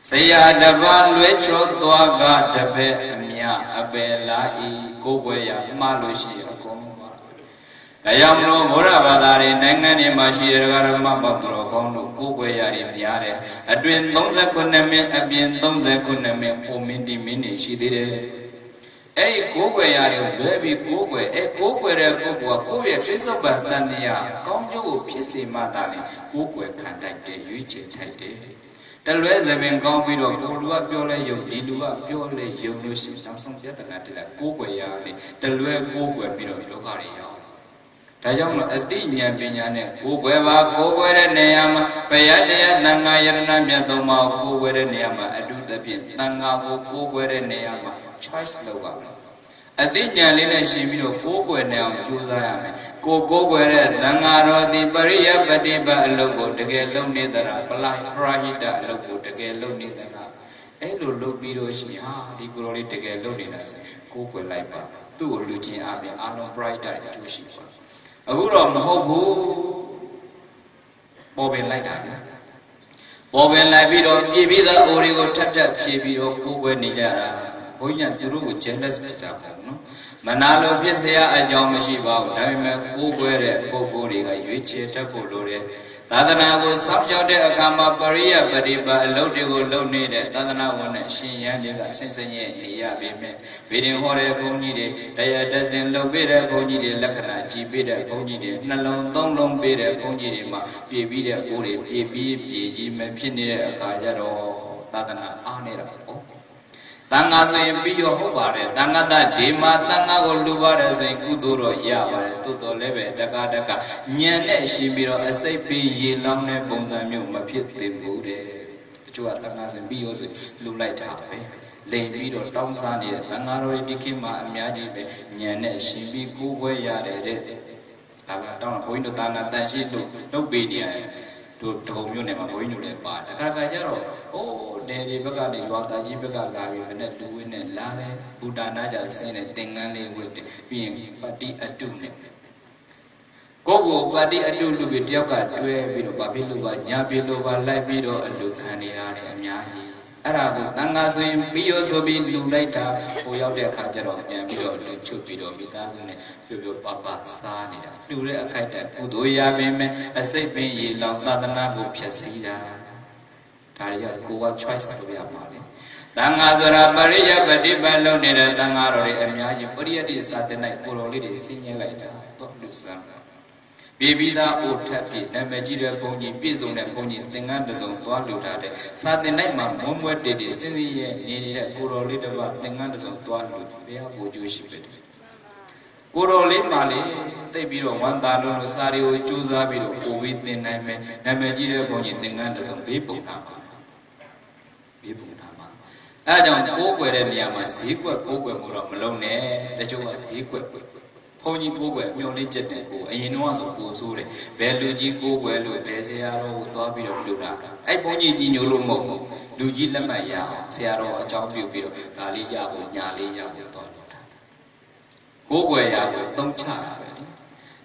Saya Dava Luecho Toaga, Tabe Emia Abelai, Kubaya Malushi, Ayamno Mura Badari, Nangani Mashi, Garama Batro, Kondo, Kukwayari, Yare, Adwin Donza Kuname, Abian Donza Kuname, Omindi Mini, she did it. A Kukwayari, baby Kukwe, a Kukwe, Kukwa, Kuya, Fiso Batania, Konjo, Pisi Matani, Kukwe, Kandake, Yuchi, Tide. The rest have been gone with Olua Piola, Dilua Piola, Yonusi, Samsung Yatanatilla, Kukwayari, the Lue Kukwe, Locaria. Tajam a dinya binyane, Kukweva, Kukwere Neama, Payadea, Nangayana, Miatoma, Kukwere Neama, Adu the Pin, Nanga, Kukwere Neama, Choice Lova. A dinya Lina Shimino, Kukwe Neam, Juzayame, Kukwere, Nangaro, the Baria, Badiba, logo, the Gelo Nidara, Prahita, logo, the Gelo Nidara. Elo Lobiro Shiha, the glory to get loneliness, Kukwe Laipa, two Lutin Abi, Alon Brighter, Joshipa. A good on the whole Bobbin like that. Bobbin Labido, Gibida, Origo, Tata, Kibido, Kukwe Nidara, Poignant to do jealous no? Manalo Pisia, a Jomashiba, Diamond, Kukwe, Boboriga, Yuchi, Tapolore. Tadana was subject a Kama Paria, Badiba, Lodigo, Lonide, Tadana one, she Yandiga, Sensei, Yabi, bidding Hore Ponide, Dia doesn't low bidder, Ponide, Lacana, Gibida, Ponide, Nalon, Long bidder, Ponidima, Bibida, Uri, Bibi, Mepine, Kajaro, Tadana, Anera. Tanga so be your hobare, Tangada, Dima, Tanga will do what as a Kuduro, Yava, Toto Leve, Dagadaka, Nyane, Shibiro, a safe ye long bonzamu, Mapit, the Bude, the Chuatangas and Bios, Lulite Happy, Lay Bido, Tomsani, Tangaro, Dikima, Miaji, Nyane, Shibi, Kuwe Yare, Lava, going to Tanga, Tashi, no Bidia. To home you never going to let part. Kakajaro, oh, Daddy Bagadi, Wataji Bagadi, Venet doing it, Lale, Buddha Naja, saying a thing only with being Patti Atune. Gogo, Patti Atu with Yoga, Due, Babiluba, Yabiluba, Labido, and Lucani, and Yaji. Arabu, Tangaso, Bioso, Lulaita, Oya Kajaro, Yamido, Chupido, Mitazune, Fibio Papa, Sanida, Dure Akaita, Udoya Beme, a safe ye long Tadana, Piasida, Taria, Kuwa choice of Yamali. Tangazora, Maria, Badiba, Lonida, Tangaro, and Yaji, Puria, this as a night, Kuroli, singing later, don't do some. Bibida o tapi, Namajira Pony, Bizon and Pony, Tangandazon, Tualutade, Saturday night, Mom, did it, Cindy, needed a Kuro little about Tangandazon, Tualu, Beabu Jewish bit. Kuro Limali, they be on 1 dollar, Sario, Chuzabido, Covid, the Namajira Pony, Tangandazon, people Nama. People Nama. I don't go where any of my secret, go where Malone, that you are secret. Pony Google, Mulajet, and you know, so Beluji Google, Beziaro, Tobi of Luna. I pony Dino Lumo, Luji Lamaya, Siaro, a job you build, Alia, Yali, Yabu, Google, Yabu, don't charge.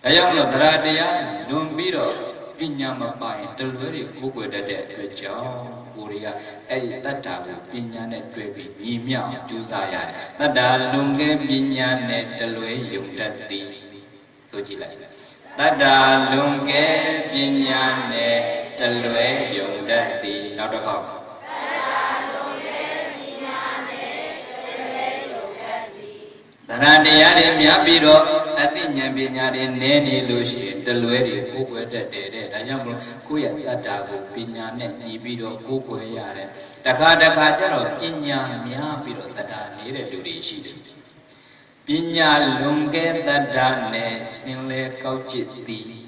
I am not Radia, don't beat up, Pinyama by, till very Google the dead, Joe. Korea, Tata, Pinyan, Trebi, Yimia, Juzaya, Tada, Lunge, Pinyan, Telway, Yumtati. So Jila. Tada, Lunge, Pinyan, Telway, Yumtati. Not a hop. Randiari Miabiro, I think Yambian, Nani Lucy, the Lueri, Kuku, the dead, a young Kuya, Tatago, Pinyan, Nibido, Kuku, Yare, Takada Kajaro, Pinya, Miabiro, that I needed to be she. Pinya, Lunge, that dane, Sinle, Couchiti.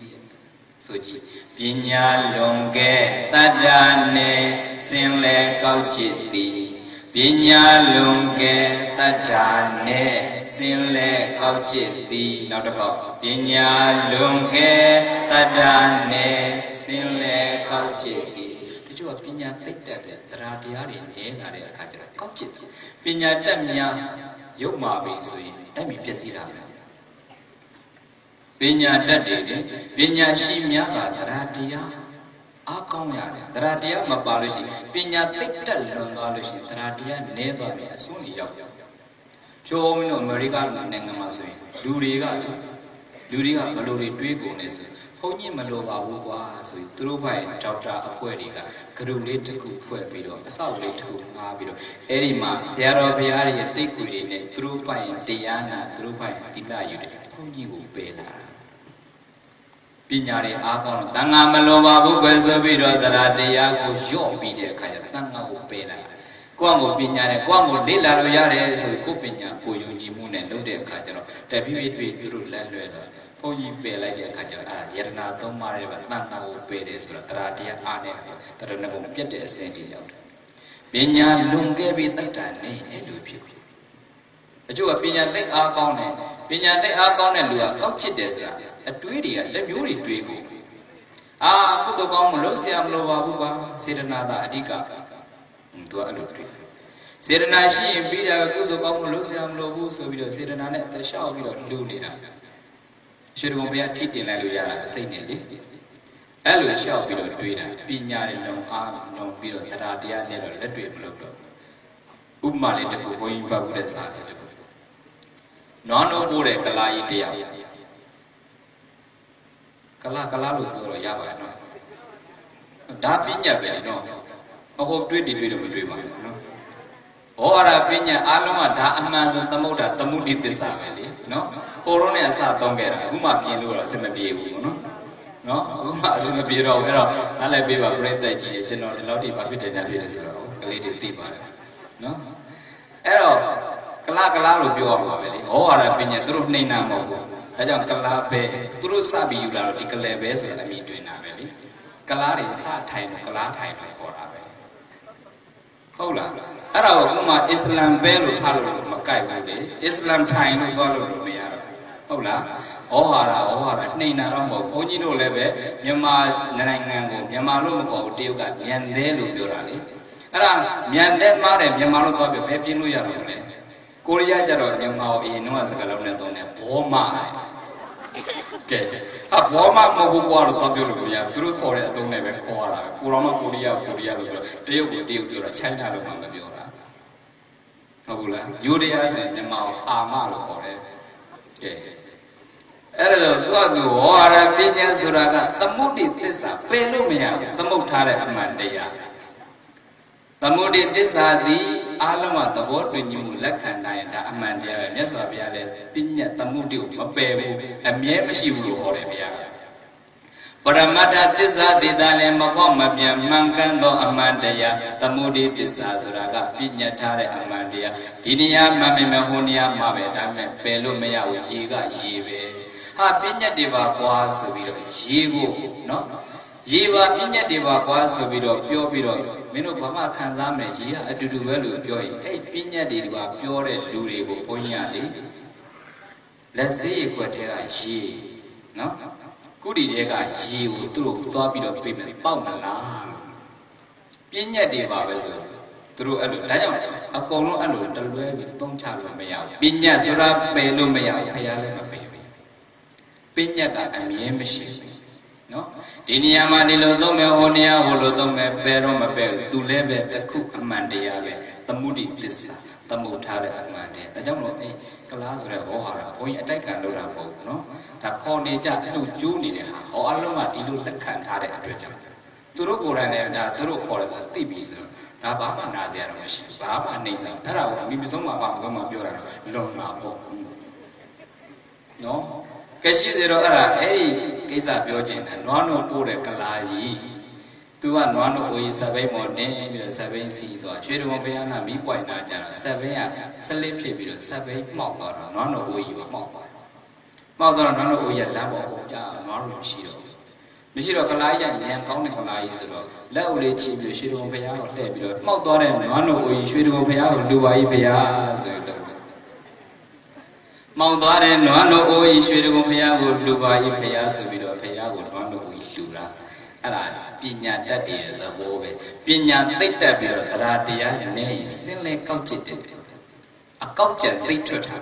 Soji, Pinya, Lunge, that dane, Sinle, Couchiti. Pinya, Lunge, that dane. Sinle Kauchiti, not about Pinya Lunge, Tadane, Sinle Kauchiti. Did you have Pinya take that? The Radiari, Nena, Kauchiti. Pinya Tamia, Yoma, Sui, Tami Piazira. Pinya Daddy, Pinya Shimia, Radia, Akonya, Radia Mabalishi, Pinya take that Longalushi, Radia, never me, Suni. Show no American Nangamasi. Do Luriga Malori Dwigones, Pony Malova Wugwa, so through by Tauta Apuediga, Karulate Kupuebido, Southgate Mabido, Erima, Sierra Viaria, take with it, through by Diana, through by Dilayude, Pony Bela. Pignari Akon, Tanga Malova Bugazovido, the Radia, was your video, Tanga Bela. Quamo Pignare, Quamo de la Royare, so Copina, Coyujimun and Lode Cajaro, Tabi through Landweather, Pony Bela Cajara, Yerna, Tomareva, Nana Peres, Radia, Ane, that are never get a sending out. Pina Lungabi Tantane, and Lupico. A Jew of Pina de Arcone, Pina de Arcone Lua, Cochi Desra, a Tweedia, the Muri Twigo. Ah, put the Comulosia Lova, said another Adica. To a look. Serena she and Vida good to come Lucian Lobu, so we sit in the show we don't do it. Should we be a titty like Luana, say Nelly? Elu shall be a twinner, Pina and no arm, no beer, Taradia, never let me look. Umali the Kupoin Babulas. Non Bure Kalai Dia Kalakalalu or Yaba, no. Da Pina, no. I hope 20 people. Or a pinya aloma da Amazon Tamoda, Tamudi Tisaveli, no? Or only a Satongera, Uma Pilu, Semabi, no? No, Uma Semabi, I like Biba Bread, the general Loti Papita, Kalidi Tiba, no? Ero, Kalakalalu Pio, or a pinya through Nina Mogo, Ajam Kalape, through Sabi, you are Tikalebes, or I mean to Naveli. Kalari Sa time, Kalat time for Abe. Hola, Ara Islam Belu Halu Makai, Islam time no dollar Mia. Hola, Ohara, Nina Rambo, Ponino Leve, Yama Nanango, Yamalu, Dioga, Yandelu Durali. Ara, Yandel Mare, Yamalu Tobi, Pepinu Yarone. Korea Jaro, Yamao, Inuasakalone, Poma. Okay. A Poma Moguar Tabuya, through Korea, don't never Kora, Kurama Korea, Deo, China, Mangabura. Tabula, Judias and the mouth Amalo Kore. Okay. Erdo, or a Pinya Suraga, the Moody Tissa, Pelumia, the Motare Amandea. The Moody Tissa, the Alama, the word when you Lakana and Amandia, Nesavia, Pinya, the Moody, a baby, a mere machine for Arabia. But a matter Tissa, the Dalema Pomabia, Mankando Amandea, the Moody Tissa, Suraga, Pinya Tare Amandia, Dinia, Mamimahonia, Mavedame, Pelumea, Yiga, Yive. Ha Pinya Diva was Yigo, no? Yiva Pinya Diva was a video, pure video. Mino Pama Kanzame, I do well with joy. Hey, Pina did what pure Lurigo Ponyali. Let's say Quatera G. No? Goody Dega G will through Topido payment, Pamala. Pina de Babazo. Through a colo and a way with Tom Chalomea. Pina Zura Pelumea, Payala baby. Pina got a mere machine. No? Iniama di Lodome Onia, Holodome, Peroma Bell, to leve the cook Amandia, the Moody Tissa, the Mutare Amandia. I don't know a class or O'Hara, point attack and Lorabo, no? The Corneja, no Junior, or Aloma, Dilu the Cantare Adreja. Turoko and Turo calls a Tibis, Rababa Nadia machine, Baba Nisa, Tara, maybe some about Loma Bura, Loma. No? Kashizero Ara, Kisa Virgin, and Nono Pure Kalaji. Two and one who is a very more name, 7 seas or Cherubiana, Mipoy Naja, Savea, Salip Tribute, Savay, Mokor, Nono who you are Mokor. Mother, Nono who you are Labo, Nono Shiro. Mishiro Kalaya, and County Kalai, Lowly Chief, Shirupea, or Lebio, Motor and Nono who you should go pay out, do I pay Mountain, no o issue of Paya would do by Payas with Paya would want to issue. Ara, Pina Daddy, the Bove, Pina Data Biro, Radia, nay, silly cultured. A culture literature.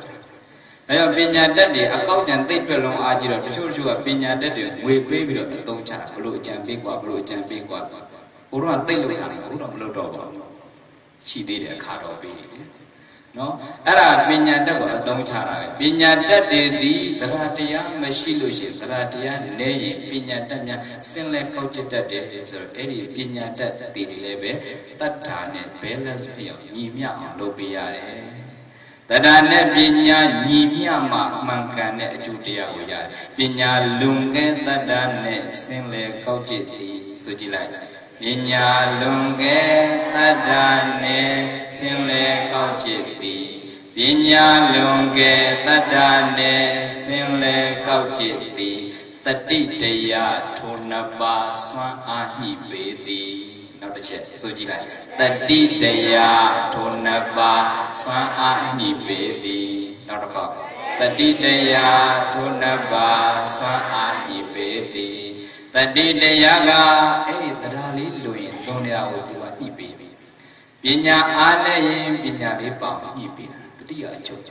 I have Pina Daddy, a culture literature on Ajiro, to show you a Pina Daddy, we baby of the Toncha, blue Jambiqua, blue Jambiqua, or a Telu, who don't look over. She did a card of baby. no ara pinya tat ko athong chara be pinya tat de di thara taya mashi lo shin thara taya ne yin pinya tat nya sin le kauk chit tat de so edi pinya tat ti ni le be tatta ne balance phit yaw nyi mya aw lop pi yare tatta ne pinya nyi mya ma man kan ne achu taya ko yare pinya lung ke tatta ne sin le kauk chit ti so ji lai pinya lung ke tatta ne sin le kauk chit ti pinya lung ke tatta ne sin le kauk chit ti tati taya thona pa swan a nyi pe tiနောက်တစ်ချက်ဆိုကြည့်လိုက်တတိတရားထုံနှစ်ပါးစွမ်းအားညှိပေသည်နောက်တစ်ခေါက်တတိတရားထုံနှစ်ပါးစွမ်းအားညှိပေသည်တတိတရားကအဲ့ဒီတရားလေးလိုရင်သွန်တရားကိုသူကညှိပေပြီပညာအားနဲ့ရင်ပညာလေးပေါညှိပေတာတတိယအချုပ်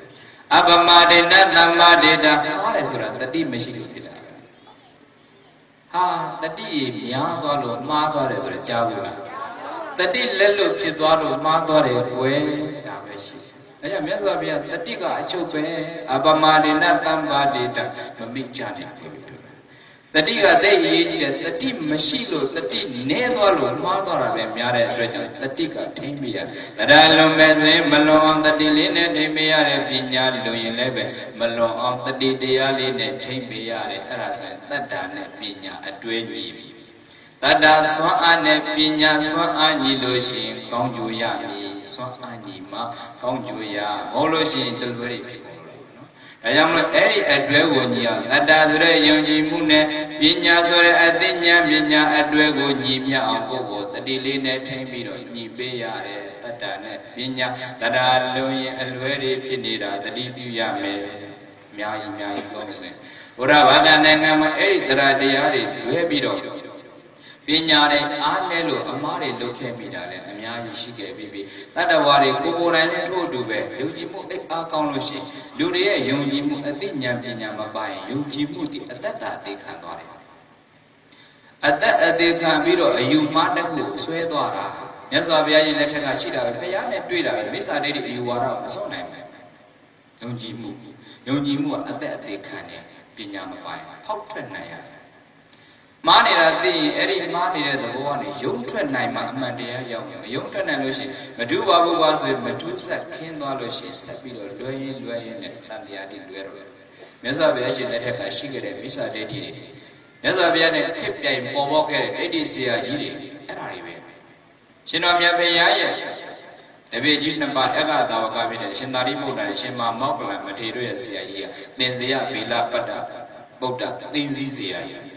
အပမဒေနသမ္မာဒေတာမှားတယ်ဆိုတာတတိမရှိလို့ဖြစ်တာဟာတတိများသွားလို့မှားသွားတယ်ဆိုတော့ကြားဘူးလားတတိလက်လို့ဖြစ်သွားလို့မှားသွားတယ်ကွယ်ဒါပဲရှိတယ်။အဲကြောင့်မြတ်စွာဘုရားတတိကအချုပ်ပဲအပမဒေနသမ္ပါဒေတာမမိကြတယ်ပြောပြီးတော့တတိကသိရေးကြည့်တယ်တတိမရှိလို့တတိနည်းသွားလို့မှားသွားတာပဲများတဲ့အတွက်ကြောင့်တတိကထိမ့်ပြရ။ဒါလွန်မဲ့ဆိုရင်မလွန်အောင်တတိလေးနဲ့ထိမ့်ပြရတဲ့ပညာလွန်ရင်လည်းပဲမလွန်အောင်တတိတရားလေးနဲ့ထိမ့်ပြရတယ်အဲ့ဒါဆိုရင်တတ္တာနဲ့ပညာအတွဲညီပြီတတ္တာစွမ်းအားနဲ့ပညာစွမ်းအားညီလို့ရှိရင်ကောင်းကျိုးရမည်စွမ်းအားညီမှကောင်းကျိုးရမဟုတ်လို့ရှိရင်တလွဲဖြစ်ကုန်လို့နော်ဒါကြောင့်မလို့အဲ့ဒီအတွဲကိုညီအောင်တတ္တာဆိုတဲ့ယုံကြည်မှုနဲ့ပညာဆိုတဲ့အသိဉာဏ်ပညာအတွဲကိုညီမြအောင်ကိုယ့်ကိုတတိလေးနဲ့ထိမ့်ပြီးတော့ညီပေးရတယ်တတ္တာနဲ့ပညာတတ္တာလုံးရင်အလွဲတွေဖြစ်နေတာတတိပြုရမယ်အများကြီးပြောမစင်ဘုရားဘာသာနိုင်ငံမှာအဲ့ဒီတရားတရားတွေလွဲပြီးတော့ပညာတွေအားနည်းလို့အမားတွေလုပ်ခဲ့မိတာလည်းအများကြီးရှိခဲ့ပြီတတ္တဝါတွေကိုယ်တိုင်လည်းထို့အတူပဲယုံကြည်မှုအိတ်အားကောင်းလို့ရှိရင်လူတွေရဲ့ယုံကြည်မှုအသိဉာဏ်ပညာမပါရင်ယုံကြည်မှုဒီအတ္တအသေးခံသွားတယ်အတ္တအသေးခံပြီးတော့အယူမှားတစ်ခုဆွဲသွားတာမြတ်စွာဘုရားရဲ့လက်ထက်ကရှိတာပဲဘုရားနဲ့တွေ့တာပဲမိစ္ဆာဒိဋ္ဌိအယူဝါဒမစွန့်နိုင်ဘူးယုံကြည်မှုကအတ္တအသေးခံတယ်ပညာမပါရင်ဖောက်ထွက်နိုင်ရတယ်မားနေတာသိရင်အဲ့ဒီမားနေတဲ့သဘောကနေယုံထွက်နိုင်မှအမှန်တရားရောက်မယုံထွက်နိုင်လို့ရှိရင်မတူပါဘူးကွာဆိုရင်မတူဆက်ခင်းသွားလို့ရှိရင်ဆက်ပြီးတော့လွယ်ရင်နဲ့တန်တရားတွေလွယ်တော့မြတ်စွာဘုရားရှင်လက်ထက်ကရှိခဲ့တဲ့မိစ္ဆာဒိဋ္ဌိတွေမြတ်စွာဘုရားနဲ့ခစ်ပြိုင်ပေါ်ပေါက်ခဲ့တဲ့ဒိဋ္ဌိဆရာကြီးတွေအဲ့ဒါတွေပဲရှင်တော်မြတ်ဘုရားရဲ့တပည့်ကြီးနှစ်ပါးအက္ခသာဝကဖြစ်တဲ့ရှင်သာရိပုတ္တရာရှင်မောက္ကလမထေရရဲ့ဆရာကြီးကသင်္ဇယဗေလပတ္တဗုဒ္ဓသိသိဆရာကြီး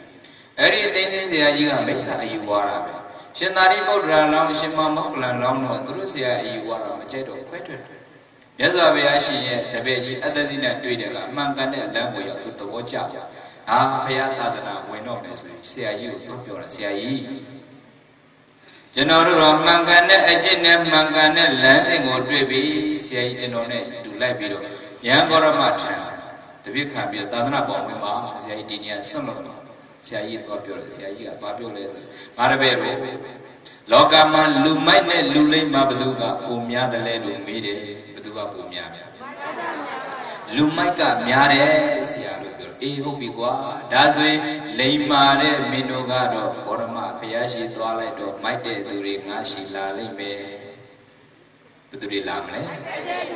အဲ့ဒီသိသိဆရာကြီးကမိစ္ဆာအယူဝါဒပဲရှင်သာရိပုတ္တရာလောင်းရှင်မောက္ကလလောင်းတော့သူတို့ဆရာအယူဝါဒမကြိုက်တော့ခွဲထွက်တယ်မြတ်စွာဘုရားရှင်ရဲ့တပည့်ကြီးအတ္တဇိနဲ့တွေ့တယ်ကအမှန်ကန်တဲ့လမ်းကိုရောက်သူသဘောကျတယ်အာဘုရားသာသနာဝင်တော့မယ်ဆိုဆရာကြီးကိုပြောတယ်ဆရာကြီးကျွန်တော်တို့တော့မှန်ကန်တဲ့အကျင့်နဲ့မှန်ကန်တဲ့လမ်းစဉ်ကိုတွေ့ပြီးဆရာကြီးကျွန်တော်နဲ့တူလိုက်ပြီးတော့ရဟန်းဂေါရမထံတပည့်ခံပြီးသာသနာပေါ်ဝင်ပါဆရာကြီးဒီနေရာဆွန့်လို့ဆရာကြီးတော့ပြောတယ်ဆရာကြီးကဘာပြောလဲဆိုငါတပည့်ပဲလောကမှာလူမိုက်နဲ့လူလိမ့်မှာဘသူကပုံများတယ်လဲလို့မေးတယ်ဘသူကပုံများလူမိုက်ကများတယ်ဆရာလို့ပြောအေးဟုတ်ပြီကွာဒါဆိုရင်လိမ္မာတဲ့မင်းတို့ကတော့ဂေါရမဘုရားရှိသွားလိုက်တော့မိုက်တဲ့သူတွေငါရှိလာလိမ့်မယ်ဘယ်သူတွေလာမလဲ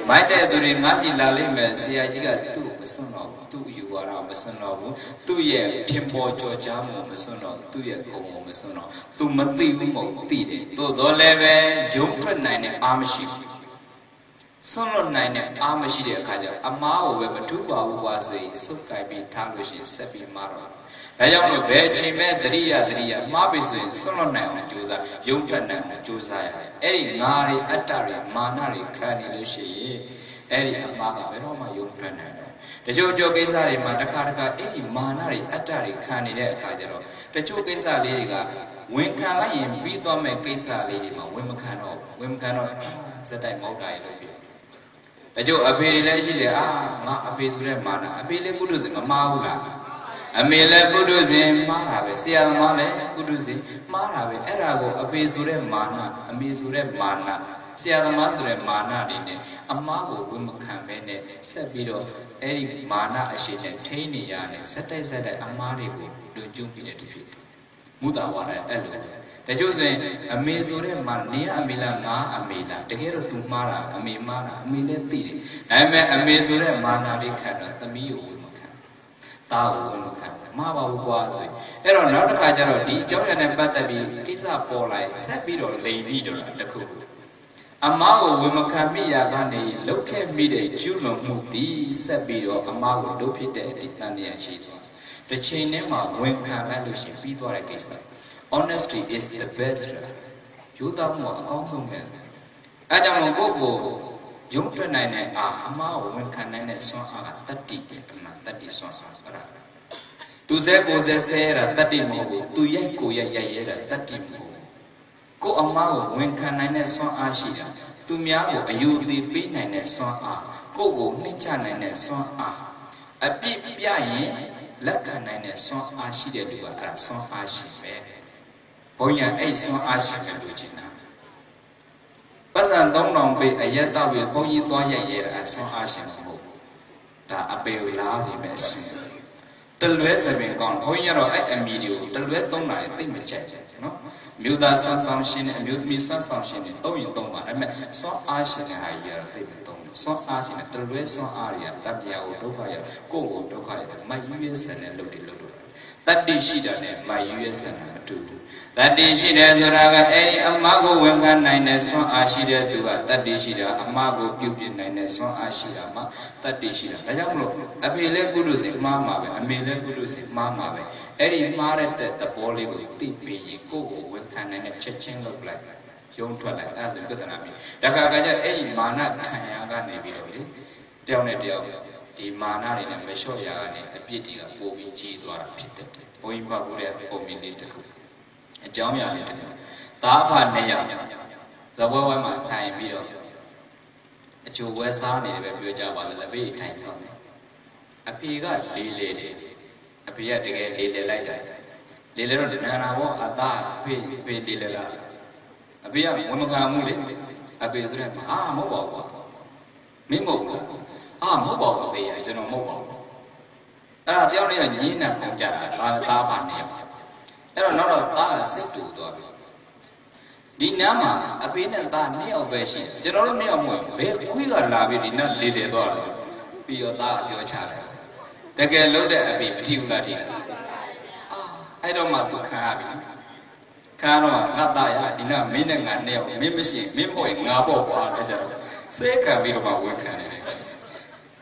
မိုက်တဲ့သူတွေငါရှိလာလိမ့်မယ်ဆရာကြီးကသူ့ကိုမစွန့်တော့ဘူးသူ့ယူဝါဒမစွန့်တော့ဘူးသူ့ရဲ့ထင်ပေါ်ကြော်ကြားမှုမစွန့်တော့သူ့ရဲ့ဂုဏ်ကိုမစွန့်တော့သူမသိဘူးမဟုတ်သိတယ်သို့တော်လည်းပဲယုံထွက်နိုင်တဲ့အာမရှိဘူးဆွန့်လွတ်နိုင်တဲ့အားမရှိတဲ့အခါကျတော့အမားကိုပဲမထူပါဘူးကွာဆိုရင်စုပ်ကိုက်ပြီးထားလို့ရှိရင်ဆက်ပြီးမှားတော့ဒါကြောင့်မို့ဘယ်အချိန်မဲ့တရိယာမှားပြီဆိုရင်ဆွန့်လွတ်နိုင်အောင်ကြိုးစားယုံထွက်နိုင်အောင်ကြိုးစားရတယ်အဲ့ဒီငါတွေအတ္တတွေမာနတွေခံနေလို့ရှိရင်အဲ့ဒီအမားကဘယ်တော့မှယုံထွက်နိုင်တော့တချို့ကိစ္စတွေမှာတစ်ခါအဲ့ဒီမာနတွေအတ္တတွေခံနေတဲ့အခါကျတော့တချို့ကိစ္စလေးတွေကဝင်ခံလိုက်ရင်ပြီးသွားမဲ့ကိစ္စလေးတွေမှာဝင်မခံတော့စက်တိုက်မောက်တာရေလို့ပြောအကျိုးအဖေတွေလည်းရှိတယ်အာငါအဖေဆိုတဲ့မာနအဖေလည်းပုထုဇဉ်မမှားဘူးလားအမေလည်းပုထုဇဉ်မှားတာပဲဆရာသမားလည်းပုထုဇဉ်မှားတာပဲအဲ့ဒါကိုအဖေဆိုတဲ့မာနအမေဆိုတဲ့မာန Sia the master and mana in it, a mago women can bend it, said Vido, Eddie mana a shit and tainy yarn, set I said that a marigo, do jump in it. Mudawara, Elo. The Jose, a Mezure man near a Milan, a Mila, the hero to Mara, a Mimana, a Mileti. I met a Mezure mana de Canada, the Mio women can. Tao women can. Mava was it. Ero not a Kajaro, the Joyan and Batabi, Kisa Polai, Safido, Levido, the cook. A Mago women can be a Gandhi, look at me the Juno Muti, Safido, a Mago, Lopite, Titania Sheet. The chain name of when can Lalushi, Pito Kisa. Honesty is the best. You don't want a consumer. Adam Gogo, Junta Nine, a Mao, when can I saw a 30 songs. Tu se era tati mo tu ye ko ya era tati mo ko amao wen kan nai ne swan a shi da tu mya ko ayu ti pai nai ne swan a ko ko nit cha nai ne swan a a pit pya yin lak kan nai ne swan a shi de lu ka ara swan a shi be bong ya ai swan a shi be lu chin na pasan 3000 pe ayat taw bi bong yi twa yai ye da swan a shi mo da a pe la si be sin Telwe seven gone, Hoyaro at a medium, Telwe don't I think me check, no? Muda son shin and mute me son shin, don't you don't I met so ashin a year, take the tone, so ashin at Telwe so aria, that ya would do go do my US and load it. That day she done it, my US and two. That day she does a mago when can nine so ashida do it, that day she does a mago pupil nine so ashidama, that day she does. I don't know, a mele gurus in mamma, a mele gurus in mamma. Eddie married the body with deep be go with can and checking look like young twilight as a good enemy. The Kagaja Eddie mana Kanyaga Nevi, down a deal. The mana in a Meshoya and a pity of moving cheese or a pit. Point Baburia or Militaku. A Jamia little. Tapa Naya. The woman my time below. A two West Hardy, the Java, the bay time. A piga, lady. A pia to get lady like that. Little Nana walk a da, pay Lilla. A pia, Womakamuli. A pia, mobile. Mimo. Mobile, I don't know mobile. The only Nina Conjara, Tapa. There are not a tar safe to do. Dinama, a pin and that near Beshi, General Neomo, very quick or lavi did not lead a dollar. Be your dad, your child. The girl loaded a bit, I don't want to carry. Cano, not die, in a meaning and nail, mimicking, mimoing, Nabo, say, can be about work.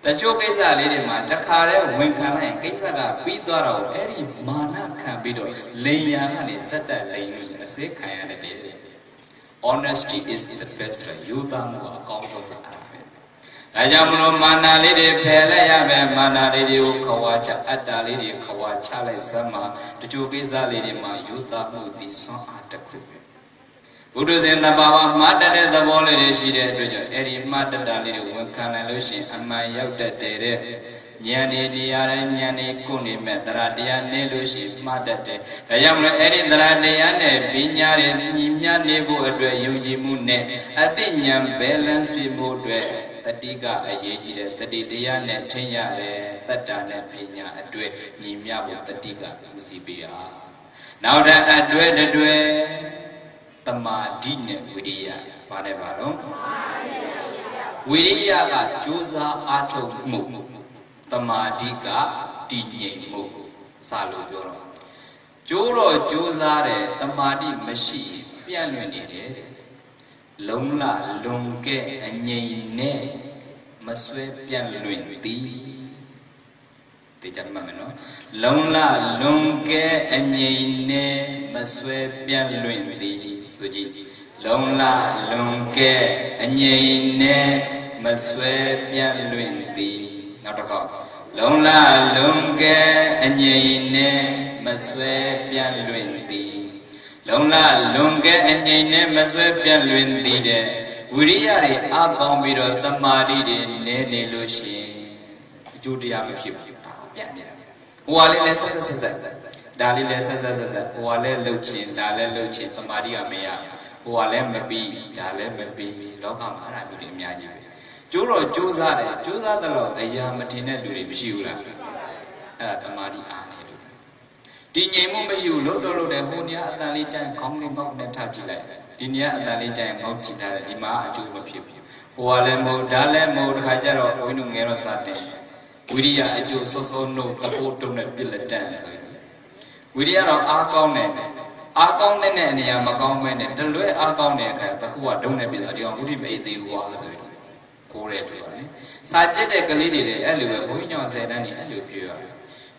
The joke is a lady man, Takare, Winkana, and Kisaga, Pidoro, any mana can be done. Layang is set that language in a sick kind of day. Honesty is the best, you don't know causes of happen. Ajamuno mana lady, Pelaya, mana lady, Kawacha, Ada lady, Kawacha, Sama, the joke is a lady man, you don't know this song at the crew. Buddhas in the Baba, Mother, the Volley, she did, Eddie Mother, Dali, when can I lose and my young dead day. Niani, Niani, Kuni, Metradia, Nelushi, Mother day. A young Eddie Dradiane, Binyari, Nimia, Nebu, Yuji Mune, a Dinyam, balance people, the Diga, a Yeji, the Diane, Tenya, the Dana, Pina, a Dwe, Nimia, the Diga, Musibia. Now that I dwell. Tamadine Widia, whatever. Widia, Josa Ato Mu, Tamadika, Dine Mu, Salu Joro. Joro Josare, Tamadi Mashi, Pianini, Lomla, Lumke, and Yene, Maswe Pianuinti. The gentleman, Lomla, Lumke, and Yene, Maswe Pianuinti. Longla, Longke, and ye ne, Maswe Pian Luinti. Not a cop. Longla, Longke, and ye ne, Maswe Pian Luinti. Longla, Longke, and ye ne, Maswe Pian Luinti. Uriari, Agombiro, Tamari, Nene Lushi, Judia, Wally lessons. Dali lessons, Wale Luchin, Dale Luchin, Maria Mea, Hualem maybe, Dalem maybe, Lokam Arabi Miyaji. Juro Josa, Josa the Lord, a young Matina do it, Shula. Tamadi Ani. Dinyamu Mashu, Lodo, the Honia, Dalijan, Coming Mount Natachila. Dinya, Dalijan, Mount Chita, Ima, Juba people. Hualemo, Dalemo, Hajaro, Winungero Sate. Widia, Ajo, so no, the photo net bill at dance. Widia of Arcone. Arcon the Nania, Macon, the Lue Arcone, the who are don't have it, would be the war. Correct. Sajete Galili, Elue, Buino said any Elupia.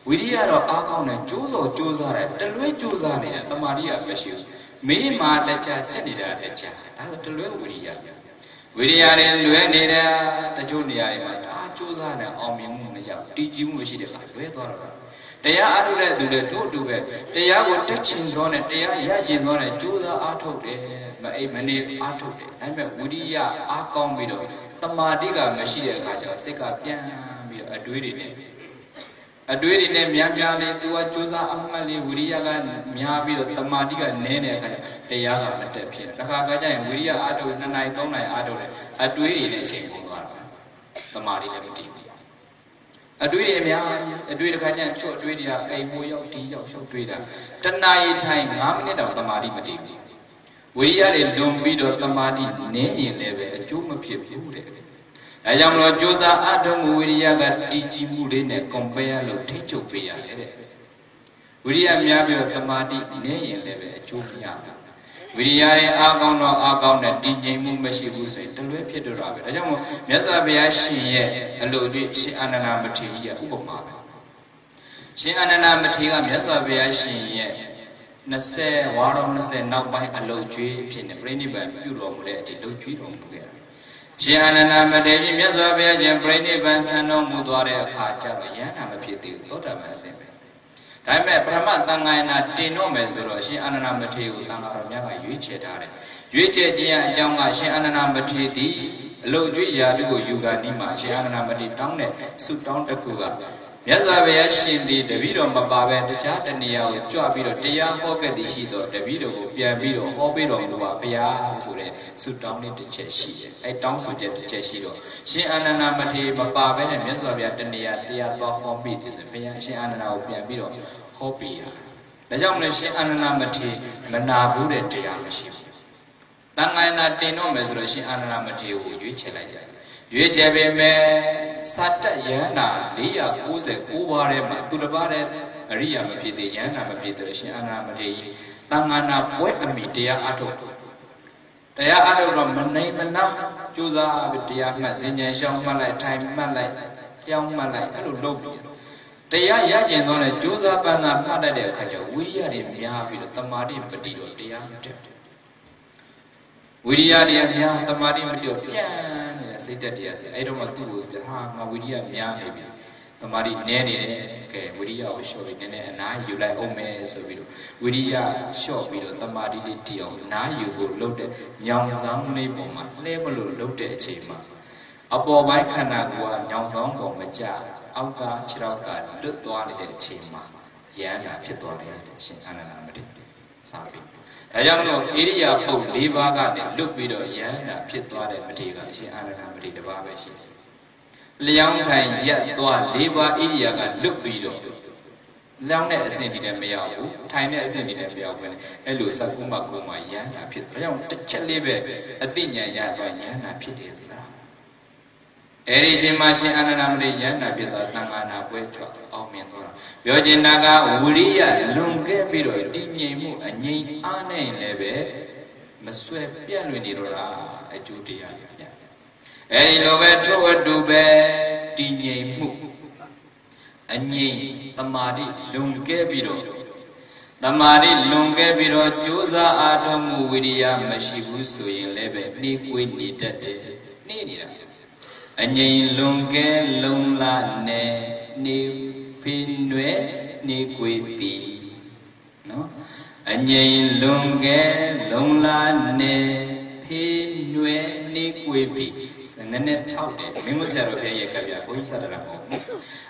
Widia of Arcone, Joso, Josa, the Lue Josani, the Maria Beshu. Me, Ma, the chat, Janida, the chat, as the Lue Widia. Widia, Luenida, the Junia, Josana, Omium, teach you, which is like, they are the two they are touching on it, they are yajing on it, Judah Arto, many Arto, and Widia, Arcon widow, the Madiga, Machida Kaja, Seka Pian, a duty. A duty name Yamyali to a Judah Amali, Widia, Miabi, the Madiga, Nene, they are at the Pian, Rakaja, and Widia Arto, and I don't like Arto, a duty in a change the Madiga. A duty, a duty of Kajan, short radio, a boy of tea of short trader. Tonight, time, I'm in the Madi Madi. We are in Lumbido, the Madi, nay, never a jum of people. I am Lord Josa Adam, Widia, teaching Mudin, compare no teacher pay. We are Miabi of the Madi, nay, never a jumia. We are Argon or Argon and DJ Mumbashi who said, the way Pedro Rabbit. I don't know, yes, I be a she, a logic, she anonymity, Ubama. She anonymity, yes, I be a she, Nase, Waron, Nase, now by a logic, in a brainy by Bureau, let the logic on together. She anonymity, yes, I be a brainy by Sano Mudore, Kaja, Yana, a pity, what am I saying? I met Brahma Tangana Tino Mesuro, she anonymity with Tangaramia, Yuchetare. Yuchetia, Jama, she anonymity, Logia, Yuga Dima, she anonymity down there, suit down the Kuga. Yes, I wear Shindi, the video Mababa, the chat and the Joabido, Tia, Hoka, the Shido, the video, Pia Bido, Hobido, Pia, suit down in the Cheshi. I don't suggest the Cheshido. She anonymity, Mababa, and Mesavia, the Tia, Hobbit, she anonymity, Bido, Hobia. The young she anonymity, Manabu, the Tia machine. Tangana Tino Mesro, she anonymity, Yuchelaja. Yuchebe, Sata Yana, Lia, Use, Uvarema, Tulabare, Ria Mapidi, Yana Mapidi, she anonymity, Tangana, Poetamitia Ato. They are out of Manamana, Juza, with the Amazinia, young Malay, time Malay, young Malay, I don't know. They are Yajin on a Juza Bana Pada de Kaja, we are in Yabi, the Tamari, Petido, the young we are in Yah, the Mari, Pian, say that yes, I don't want to the harm, we are Mia, the Mari Nanny, okay, we are showing and I you like Ome, so we are short with the Mari Tio, now you go loaded, young Zang label loaded chamber. Above my Kanagua, young Zong or Maja, Alga, Chiraka, look to all the chamber, Yana, Pitoria, Shin Anamadi, Sabi. I am no area of Livaga, look widow, Yana, Pitoria, Matiga, she Anamadi, the Babashi. Liang time yet, Dua, Liva, Iliaga, look widow. Long net ascended and Mayau, tiny ascended and Mayau, and Lusa Kuma Kuma, Yana, Pitoria, the Chalibe, a Dinya Yana, Pit. Erijimashi ananamri yana pita tangana puecho au mentora. Biojinaga uria lunge biro dinyimu anyi ane lebe maswe pianwe dirora ajudia. Eri lobe towe dube dinyimu anyi tamari lunge biro. Tamari lunge biro juza atomu uria mashibu suyin lebe ni kwe ni tate ni nira. Anyi lunge lungla ne ni pinwe ni kweti no anyi lunge lungla ne pinwe ni kweti sangane thaude mingu sero pya ye kapya ko sadara ko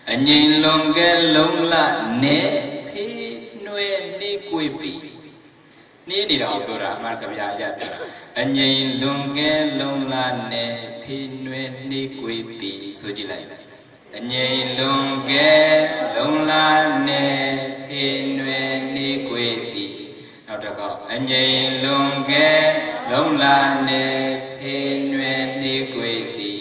anyi lunge lungla ne pinwe ni kweti นี่ดีเราပြောတာအမှန်ကဗျာရပြအငြိမ်လွန်ကဲလုံလာနဲ့ဖိနွယ်နှိကွေတီဆိုကြည့်လိုက်အငြိမ်လွန်ကဲလုံလာနဲ့ဖိနွယ်နှိကွေတီနောက်တစ်ခေါက်အငြိမ်လွန်ကဲလုံလာနဲ့ဖိနွယ်နှိကွေတီ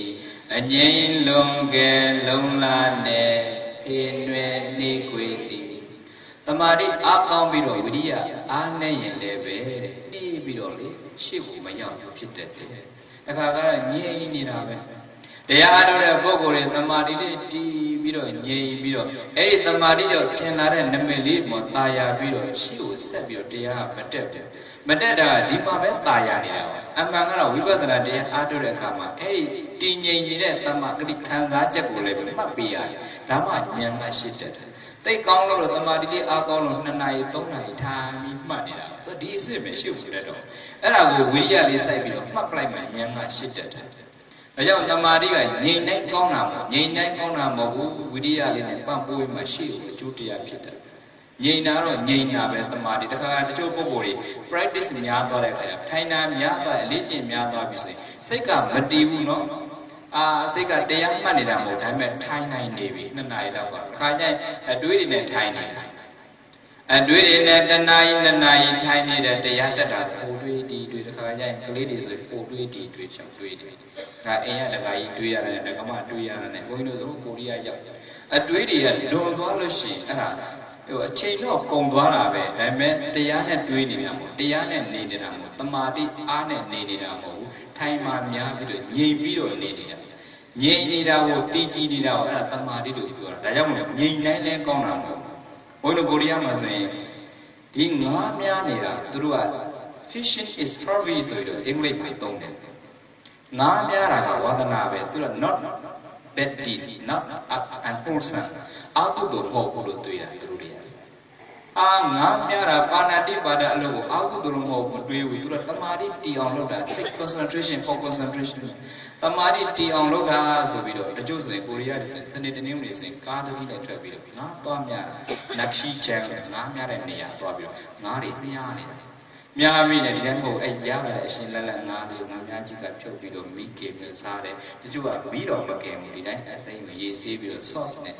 အငြိမ်လွန်ကဲလုံလာနဲ့ဖိနွယ်နှိကွေတီတမာတိအားကောင်းပြီးတော့ဝိရိယအားနဲ့ရင်လည်းပဲတဲ့နှီးပြီးတော့လေရှေ့ကိုမရောက်ဖြစ်တတ်တယ်။အခါကငြိမ်နေတာပဲ။တရားအားထုတ်တဲ့ပုဂ္ဂိုလ်တွေတမာတိလေးတီးပြီးတော့ငြိမ်ပြီးတော့အဲ့ဒီတမာတိကြောင့်ထင်လာတဲ့နမိတ်လေးပေါ်ตาရပြီးတော့ရှေ့ကိုဆက်ပြီးတော့တရားမတက်ဘူး။မတက်တာဒီမှာပဲตาရနေတာပါ။အမှန်ကတော့ဝိပဿနာတရားအားထုတ်တဲ့အခါမှာအဲ့ဒီတည်ငြိမ်နေတဲ့တမဂတိခံစားချက်ကိုလည်းမှတ်ပေးရတယ်။ဒါမှဉာဏ်ကရှိတတ်တယ်။တိတ်ကောင်းလို့တမာတိလေးအားကောင်းလို့2 နာရီ3 နာရီထိုင်ပြီးမှတ်နေတာသူဒီအစ်စ်ပဲရှုပ်နေတော့အဲ့ဒါကိုဝိရိယလေးစိုက်ပြီးတော့မှတ်ပလိုက်မှဉာဏ်ကရှိတတ်တယ်ဒါကြောင့်တမာတိကငြိမ်နိုင်ကောင်းတာမဟုတ်ငြိမ်နိုင်ကောင်းတာမဟုတ်ဘူးဝိရိယလေးနဲ့ပံ့ပိုးမှရှိကိုအကျိုးတရားဖြစ်တယ်ငြိမ်တာတော့ငြိမ်တာပဲတမာတိတခါတချို့ပုဂ္ဂိုလ်တွေ practice များသွားတဲ့အခါကျထိုင်တာများသွားအလေးကျင့်များသွားပြီဆိုရင်စိတ်ကမတည်ဘူးနော်စိတ်ကတရားမှတ်နေတာမဟုတ်ဒါပေမဲ့ထိုင်နိုင်နေပြီ2 နာရီလောက်ကခါကျရင်အတွေးတွေနဲ့ထိုင်နေတာအတွေးတွေနဲ့1 နာရီ2 နာရီထိုင်နေတဲ့တရားတက်တာပိုတွေးဒီတွေတခါကျရင်ကလေးတွေဆိုပိုတွေးဒီတွေချောက်တွေးတယ်ဒါအိမ်ရတခါကြီးတွေးရတယ်တခါမှတွေးရတယ်ဘုန်းကြီးတို့ဆိုကိုရီးယားရောက်အတွေးတွေကလွန်သွားလို့ရှိရင်အဲ့ဒါအချိန်တော့ကုန်သွားတာပဲဒါပေမဲ့တရားနဲ့တွေးနေတာမဟုတ်တရားနဲ့နေနေတာမဟုတ်တမာတိအားနဲ့နေနေတာမဟုတ်ထိုင်မှများပြီးတော့ငြိမ်ပြီးတော့နေနေတာငြိမ်နေတာကိုတည်ကြည်နေတာကိုအဲ့ဒါတမာတိလို့ပြောတာဒါကြောင့်မလို့ငြိမ်နိုင်လဲကောင်းတာမဟုတ်ဘုန်းကြီးကိုရီးယားမှာဆိုရင်ဒီငါးများနေတာသူတို့က fishing is probably ဆိုတော့အင်္ဂလိပ်မှာသုံးတယ်ငါးများတာကဝါသနာပဲသူက not bad deeds not unwholesome အကုသိုလ်မဟုတ်ဘူးလို့တွေးတာသူတို့တွေကငါးများတာပါဏာတိပါဒအလုပ်ကိုအကုသိုလ်မဟုတ်ဘူးတွေးဘူးသူကတမာတိတီအောင်လုပ်တာ sick concentration for concentration တမာတိတီအောင်လုပ်တာဆိုပြီးတော့တချို့ဆိုရင်ကိုရီးယားတွေစနေတနင်္ဂနွေဆိုရင်ကားတစ်စီးနဲ့ထွက်ပြီးတော့ငါးသွားများနက်ရှိချန်ငါးများတဲ့နေရာသွားပြီးတော့ငါးတွေမြားနေတာမြားပြီးနေဒီတိုင်းမဟုတ်အဲ့ရလာတဲ့အရှင်လက်လက်ငါးလေးငါးများကြီးကဖြုတ်ပြီးတော့မိကေပြီးစားတယ်တချို့ကပြီးတော့မကင်ဘူးဒီတိုင်းအစိမ်းကိုရေးဆေးပြီးတော့ sauce နဲ့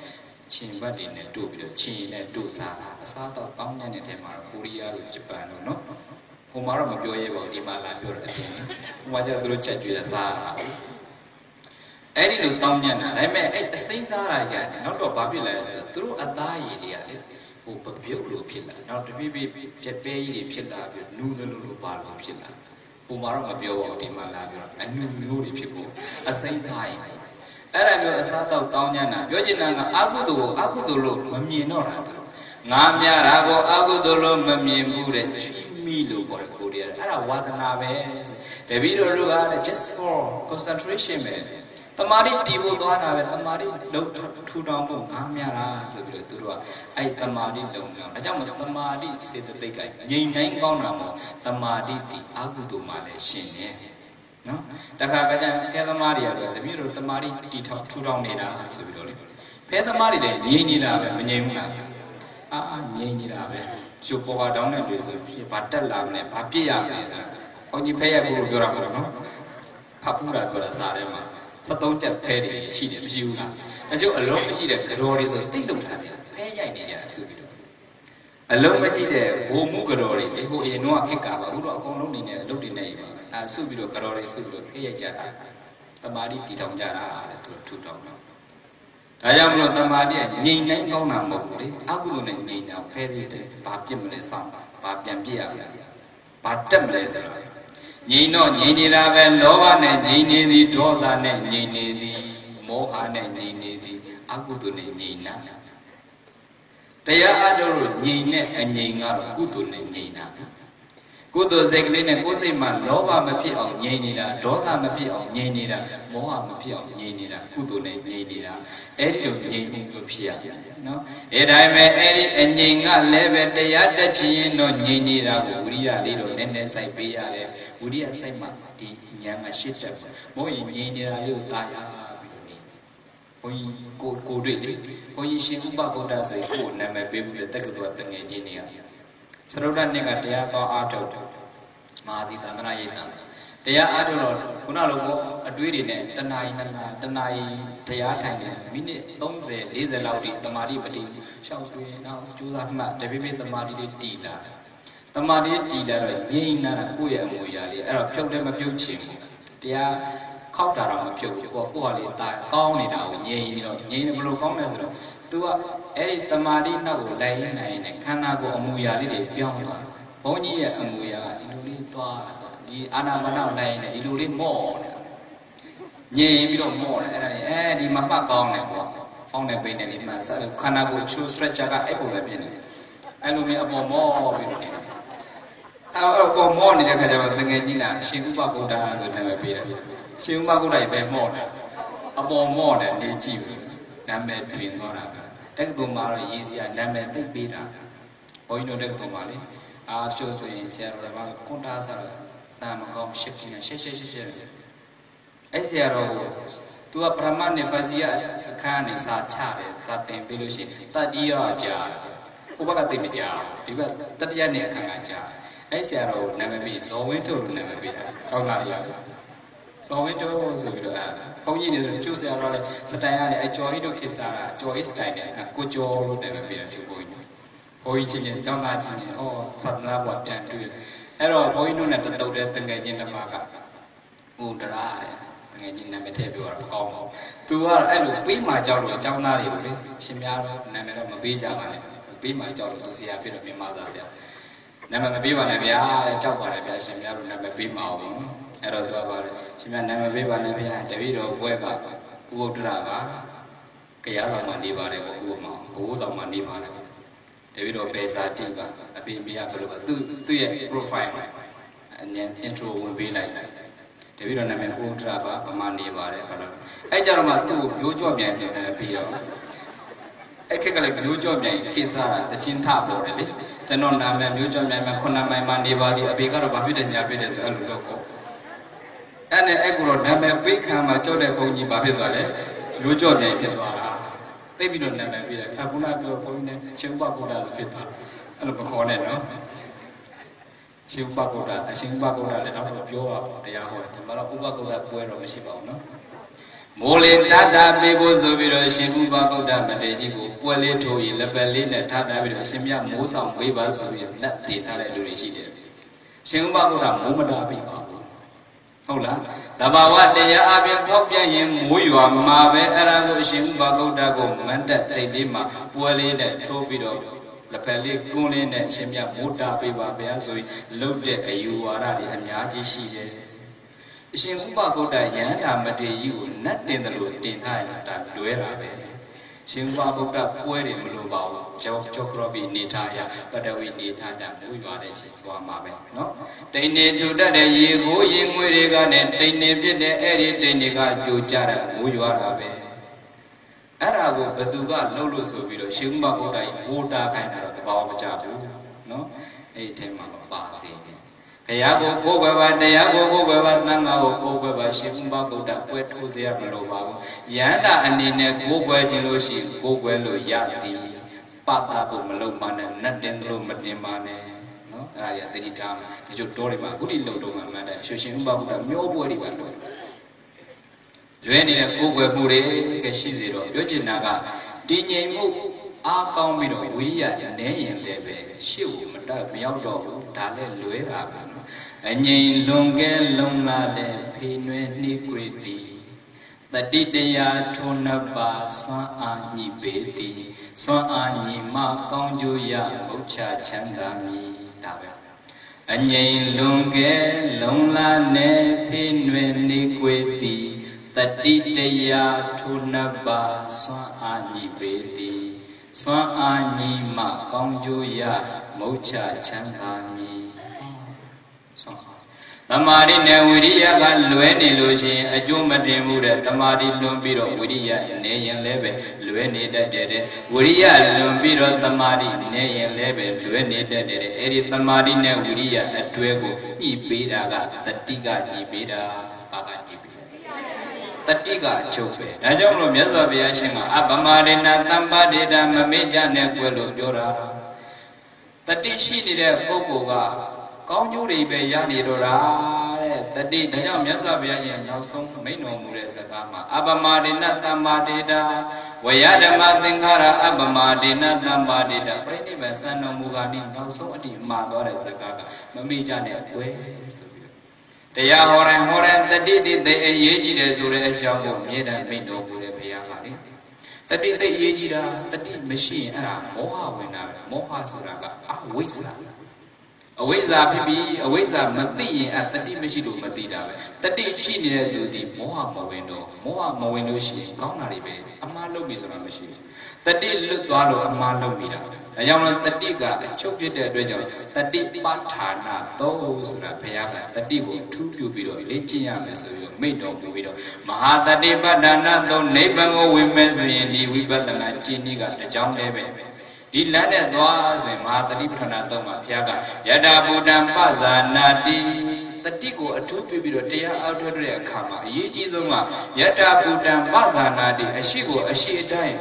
ချင်းဘတ်တွေနဲ့တို့ပြီးတော့ချင်းနဲ့တို့စားတာအစားတော့ကောင်းတဲ့နေထဲမှာကိုရီးယားတို့ဂျပန်တို့နော်ဟိုမှာတော့မပြောရဲပါဘူးဒီမှာလာပြောတယ်အချင်းဟိုမှာကျတော့သူတို့ချက်ကျွေးတာစားတာအဲ့ဒီလိုတောင်းညံ့တာဒါပေမဲ့အဲ့အစိမ်းစားတာရတယ်နောက်တော့ဘာဖြစ်လဲဆိုတော့သူတို့အသားရည်တွေကလေဟိုပပြုတ်လို့ဖြစ်လာနောက်တပြည့်ပြည့်ပြက်ပဲကြီးတွေဖြစ်လာပြီးနူးသလိုလိုပါလို့ဖြစ်လာဟိုမှာတော့မပြောပါဘူးဒီမှာလာပြောအနူမျိုးတွေဖြစ်ဖို့အစိမ်းစားရင်အဲ့ဒါမျိုးအစားတော့တောင်းညံ့တာပြောချင်တာကအကုသိုလ်ကိုအကုသိုလ်လို့မမြင်တော့တာသူငါများတာကိုအကုသိုလ်လို့မမြင်ဘူးတဲ့ချီမီလို့ခေါ်တယ်ကိုရီးယားအဲ့ဒါဝါသနာပဲတပည့်တော်တို့က just for concentration ပဲတမာတိတီဖို့သွားတာပဲတမာတိလုံးထူထောင်ဖို့ငါများတာဆိုပြီးတော့သူတို့ကအဲ့တမာတိလုံးအောင်ဒါကြောင့်မတမာတိစေတသိက်ကငြိမ်နိုင်ကောင်းတာမို့တမာတိတီအကုသိုလ်မှလည်းရှင်နေနော်တခါကကြဖဲသမားတွေကတော့တပည့်တော်တမာတိတီထောင်ထူထောင်နေတာဆိုပြီးတော့လေဖဲသမားတွေလည်းငြိမ်နေတာပဲမငြိမ်ဘူးလားငြိမ်နေတာပဲကျုပ်ပေါ်ကတောင်းတဲ့လူဆိုဘာတက်လာမလဲဘာပြစ်ရမလဲဘုန်းကြီးဖဲရကိုပြောတာမဟုတ်နော်ဖတ်ပူတာပြောတာစားတယ်မှာ73ချက်ဖဲတွေရှိတယ်မရှိဘူးလားအကျိုးအလုံးမရှိတဲ့ကြော်တွေဆိုတိတ်လုံထားတယ်ဖဲရိုက်နေကြတာဆိုပြီးတော့အလုံးမရှိတဲ့ဘိုလ်မှုကြော်တွေဟိုအရင်တော့ခက်ကပါအခုတော့အကုန်လုံးနေနေအလုပ်တွေနေပါဆုပြီးတော့ကြော်တွေဆုပြီးတော့ဖဲရိုက်ကြတာတမာတိတီထောင်ကြတာတဲ့သူထူထောင်တော့ဒါကြောင့်မလို့တမာတိကငြိမ်နိုင်ကောင်းတာမဟုတ်ဘူးလေအကုသိုလ်နဲ့ငြိမ်တာဖဲတွေဘာပြစ်မလဲစောင့်ဘာပြန်ပြစ်ရမလဲဘာတက်မလဲဆိုတော့ငြိမ်တော့ငြိမ်နေတာပဲလောဘနဲ့ငြိမ်နေသည်ဒေါသနဲ့ငြိမ်နေသည်မောဟနဲ့ငြိမ်နေသည်အကုသိုလ်နဲ့ငြိမ်တာတရားအားထုတ်လို့ငြိမ်တဲ့အငြိမ်ကတော့ကုသိုလ်နဲ့ငြိမ်တာကုသိုလ်စိတ်ကလေးနဲ့ကိုယ်စိတ်မှာလောဘမဖြစ်အောင်ငြိမ်နေတာဒေါသမဖြစ်အောင်ငြိမ်နေတာမောဟမဖြစ်အောင်ငြိမ်နေတာကုသိုလ်နဲ့ငြိမ်နေတာအဲ့ဒီလိုငြိမ်မှုလို့ဖြစ်ရတယ်နော်အဲဒါပေမဲ့အဲ့ဒီအငြိမ်ကလည်းပဲတရားတက်ချင်ရင်တော့ငြိမ်နေတာကိုဝိရိယလေးတော့နည်းနည်းစိုက်ပေးရတယ်ဝိရိယစိုက်မှဒီဉာဏ်မှာရှစ်တက်မဟုတ်ရင်ငြိမ်နေတာလေးကိုတာယာပြီးတော့နေဘုန်းကြီးကိုတွေ့လေဘုန်းကြီးရှင်ဥပဂုတ်တဆိုရင်ကိုယ်နာမည်ပေးပြီးတက္ကသိုလ်တငယ်ချင်းတွေက Saruda nega dia kau auto, mahadi tanah itu. Dia auto kuna logo aduiri ne tanai dia tanya mini tongse desa laudi tamari beri syauwe na jualan mak tapi tamari tila tamari tila ro nyi nara kuya muyali era pyok de ma pyok chin dia khóc ra mà phiêu của họ liền tại con này đâu nhì nó luôn có mấy rồi tôi ấy tâm ma đi nó cũng lấy này khăn nào cũng mua nhà đi để biong thôi bố nhỉ mua nhà đi đâu đi toa đi anh em nào này đi đâu đi mò nhì đi đâu mò này đi mà ba con này của phong này bên này đi mà sao khăn nào cũng chú stretch ra cái bộ này bên này anh luôn mình ở mò bên này ở mò này cái gì mà từng ngày gì là xin cũng bao cô ta rồi này mà bên này xin ba cô này về mò này, mò này đi chịu, nam mẹ truyền con nào, đất tôm mà rồi gì à, nam mẹ tích bị ra, ôi nó đất tôm mà đi, cho rồi xe rồi mà con ta sao, ta mà có ship này, ship, ấy xe rồi, tua Brahman này phải gì à, khan này sa cha này, sa tiền bị lôi xí, ta đi ở cha, cô bác cái tiền cha, đi bắt tất nhiên này khan ăn cha, ấy xe rồi nam mẹ bị, số mấy thôi nam mẹ bị, trong nào vậy? So we do so we do phong như này chú sẽ rồi style này ai cho ít đôi khi sao cho ít style này cô cho luôn để mà bị làm chú bồi chỉ nhận trong ta chỉ nhận sẵn ra bọt đèn đưaအဲ့တော့ဘုန်းကြီးတို့နဲ့တုတ်တဲ့တငယ်ချင်းတစ်ပါးကဥဒရာတဲ့တငယ်ချင်းနာမည်ထည့်ပြောတာမကောင်းပါဘူး။ तू ကတော့အဲ့လိုပေးမှကြောက်လို့အကြောင်းသားတွေကိုလေရှင်များတော့နာမည်တော့မပေးကြပါနဲ့။ပေးမှကြောက်လို့သူဆရာဖြစ်တော့မြန်မာသားဆရာ။နာမည်မပေးပါနဲ့ဗျာတဲ့ကြောက်ပါတယ်ဗျာရှင်များတို့နာမည်ပေးမအောင်ဘူး။အဲ့တော့ तू ကပါတယ်ရှင်များနာမည်ပေးပါနဲ့ဗျာတပည့်တော်ဘွဲကဥဒရာပါကြားဆောင်မှနေပါတယ်ကိုဥမောင်ကိုဆောင်မှနေပါတယ်တပည့်တော်ပေစာတိကအပြင်ပြရဘယ်လိုသူ့ရဲ့ profile အញ្ intro ဝင်ပေးလိုက်တယ်တပည့်တော်နာမည်ကိုဒရာပါပမာနေပါတယ်ဘာလို့အဲ့ကြတော့မှသူ့မျိုးကြော့ပြန်စင်တယ်ပြီးတော့အဲ့ခက်ကလေးမျိုးကြော့ပြန်ကိစ္စတချင်းထပေါ်တယ်လေကျွန်တော်နာမည်မျိုးကြော့ပြန်မှ9မိုင်မှနေပါသည်အပေကတော့ဘာဖြစ်တယ်ညာဖြစ်တယ်ဆိုအဲ့လိုတော့ကိုအဲ့နဲ့အဲ့ကိုတော့နာမည်ပိတ်ခံမှာကြော့တဲ့ဘုံကြီးဘာဖြစ်သွားလဲမျိုးကြော့ပြန်ဖြစ်သွားတာသိပြီးတော့နာမည်ပြတယ်အခုနပြောဘုန်းကြီးနဲ့ရှင်ဥပကုဒ္ဒဆိုဖြစ်သွားအဲ့လိုမခေါ်နဲ့နော်ရှင်ဥပကုဒ္ဒအရှင်ဥပကုဒ္ဒလည်းတော့ပြောပါတရားဟောဒီမှာတော့ဥပကုဒ္ဒပွဲတော့မရှိပါဘူးနော်မိုးလေတတာပေးဖို့ဆိုပြီးတော့ရှင်ဥပကုဒ္ဒမတေကြီးကိုပွဲလေးထိုးရင်လက်ပတ်လေးနဲ့ထားထားပြီးတော့အရှင်မြတ်မိုးဆောင်ပေးပါဆိုပြီးလက်တည်ထားတဲ့လူတွေရှိတယ်ရှင်ဥပကုဒ္ဒမိုးမတာပေးပါဘူးဟုတ်လားတဘာဝတရားအပြင်ဖောက်ပြန်ရင်မိုးရွာမှာပဲအဲ့ဒါကိုအရှင်ဥပကုဒ္ဒကိုမန္တတိတ်လေးမှာပွဲလေးနဲ့ထိုးပြီးတော့လက်ဖက်လေးကွန်းလေးနဲ့အရှင်မြတ်မိုးတာပေးပါဗျာဆိုပြီးလှုပ်တဲ့အယူဝါဒတွေအများကြီးရှိတယ်အရှင်ဥပကုဒ္ဒယန္တာမတေကြီးကိုနတ်တင်တယ်လို့တင်ထားရင်ဒါလွဲတာပဲရှင်ဥပကုဒ္ဒပွဲတွေမလိုပါဘူးကြောကရောဘီနေထားရပတဝီနေထားတာမိုးရွာတဲ့ချိန်သွားမှာပဲနော်တိန်နေထူတတ်တဲ့ရေကိုရေငွေတွေကနဲ့တိန်နေပြစ်တဲ့အဲ့ဒီတိန်တွေကပြိုကျတာမိုးရွာတာပဲအဲ့ဒါကိုဘသူကလှုပ်လို့ဆိုပြီးတော့ရှင်ဥပကုဒ္ဒကြီးမိုးတာခိုင်းတာတော့တဘာဝမကြဘူးနော်အဲ့ဒီထဲမှာပါစေတယ်ဘုရားကိုကိုယ်ွယ်ပါတရားကိုကိုယ်ွယ်ပါသံဃာကိုကိုယ်ွယ်ပါရှင်ဥပကုဒ္ဒပွဲထိုးเสียမလို့ပါဘူးယန္တာအနေနဲ့ကိုယ်ွယ်ခြင်းလို့ရှိရင်ကိုယ်ွယ်လို့ရသည်ပတာဖို့မလုပ်ပါနဲ့နတ်တင်လို့မတင်ပါနဲ့နော်အဲ့ဒါရတိထားဒီကျတော့တွေမှာအခုဒီလုံတော့မှမှတ်တယ်ရှင်ဥပကုဒ္ဒမျိုးပွဲတွေပါလို့လွဲနေတဲ့ကိုယ်ွယ်မှုတွေကရှိစေတော့ပြောချင်တာကတည်ငြိမ်မှုအားကောင်းပြီးတော့ဝိရိယနည်းရင်လည်းပဲရှေ့ကိုမရောက်တော့ဘူးဒါလည်းလွဲတာပဲနော်အငြိမ်လွန်ကဲလုံလာတဲ့ဖေနွယ်နှိကွေသည်တတိတရားထုံးနှစ်ပါးစွမ်းအားညှိပေသည်စွမ်းအားညီမကောင်းကျိုးရမုတ်ချချမ်းသာမည်ဒါပဲအငြိမ်လွန်ကဲလုံလာတဲ့ဖေနွယ်နှိကွေသည်တတိတရားထုံးနှစ်ပါးစွမ်းအားညှိပေသည်စွမ်းအားညီမကောင်းကျိုးရမုတ်ချချမ်းသာမည်သမာဓိနဲ့ဝိရိယကလွဲနေလို့ရှိရင်အကျိုးမတင်ဘူးတဲ့သမာဓိလွန်ပြီးတော့ဝိရိယနေရင်လည်းပဲလွဲနေတတ်တယ်ဝိရိယလွန်ပြီးတော့သမာဓိနေရင်လည်းပဲလွဲနေတတ်တယ်အဲ့ဒီသမာဓိနဲ့ဝိရိယအတွဲကိုညှိပေးတာကတတိကညှိပေးတာဘာကညှိပေးတတိကချုပ်ပဲဒါကြောင့်မလို့မြတ်စွာဘုရားရှင်ကအပမရိဏသံပါဒေတာမမေ့ကြနဲ့ကွယ်လို့ပြောတာ တတိရှိနေတဲ့ပုဂ္ဂိုလ်ကကောင်းကျိုးတွေပဲရနေတော့တာတဲ့တတိဒါကြောင့်မြတ်စွာဘုရားရှင်နောက်ဆုံးမိန့်တော်မူတဲ့စကားမှာအပမဒေနသမ္မာဒေတာဝယဓမ္မသင်္ခါရအပမဒေနသမ္မာဒေတာပြိဋိဘံစံတော်မူကားဤနောက်ဆုံးအတိမှာသွားတဲ့စကားကမမေ့ကြနဲ့ကွယ်ဆိုပြီးတရားဟောရင်တတိတိသိအရေးကြီးတယ်ဆိုတဲ့အကြောင်းကိုအမြဲတမ်းမိန့်တော်မူတဲ့ဘုရားကလေတတိသိအရေးကြီးတာတတိမရှိရင်အဲ့ဒါမောဟဝင်တာပဲမောဟဆိုတာကအဝိဇ္ဇာအဝိဇ္ဇာဖြစ်ပြီးအဝိဇ္ဇာမသိရင်အတတိမရှိလို့မသိတာပဲတတိရှိနေတဲ့သူဒီမောဟမဝင်တော့မောဟမဝင်လို့ရှိရင်ကောင်းတာတွေပဲအမှားလုပ်ပြီဆိုတာမရှိဘူးတတိလွတ်သွားလို့အမှားလုပ်ပြီတာဒါကြောင့်လို့တတိကအချုပ်ဖြစ်တဲ့အတွက်ကြောင့်တတိပဋ္ဌာနာသုံးဆိုတာဘုရားကတတိကိုထူးပြပြီးတော့လေ့ကျင့်ရမယ်ဆိုပြီးမိန့်တော်မူပြီးတော့မဟာတတိပဋ္ဌာနာသုံးနိဗ္ဗာန်ကိုဝင်မယ်ဆိုရင်ဒီဝိပဿနာကျင့်နည်းကတကြောင်းတည်းပဲဒီလမ်းနဲ့သွားဆိုရင်မဟာတတိပဋ္ဌာနာသုံးမှာဘုရားကယတဗုဒ္ဓံပဇာနာတိတတိကိုအထူးပြုပြီးတော့တရားအားထုတ်တဲ့အခါမှာအရေးကြီးဆုံးကယတဗုဒ္ဓံပဇာနာတိအရှိကိုအရှိအတိုင်း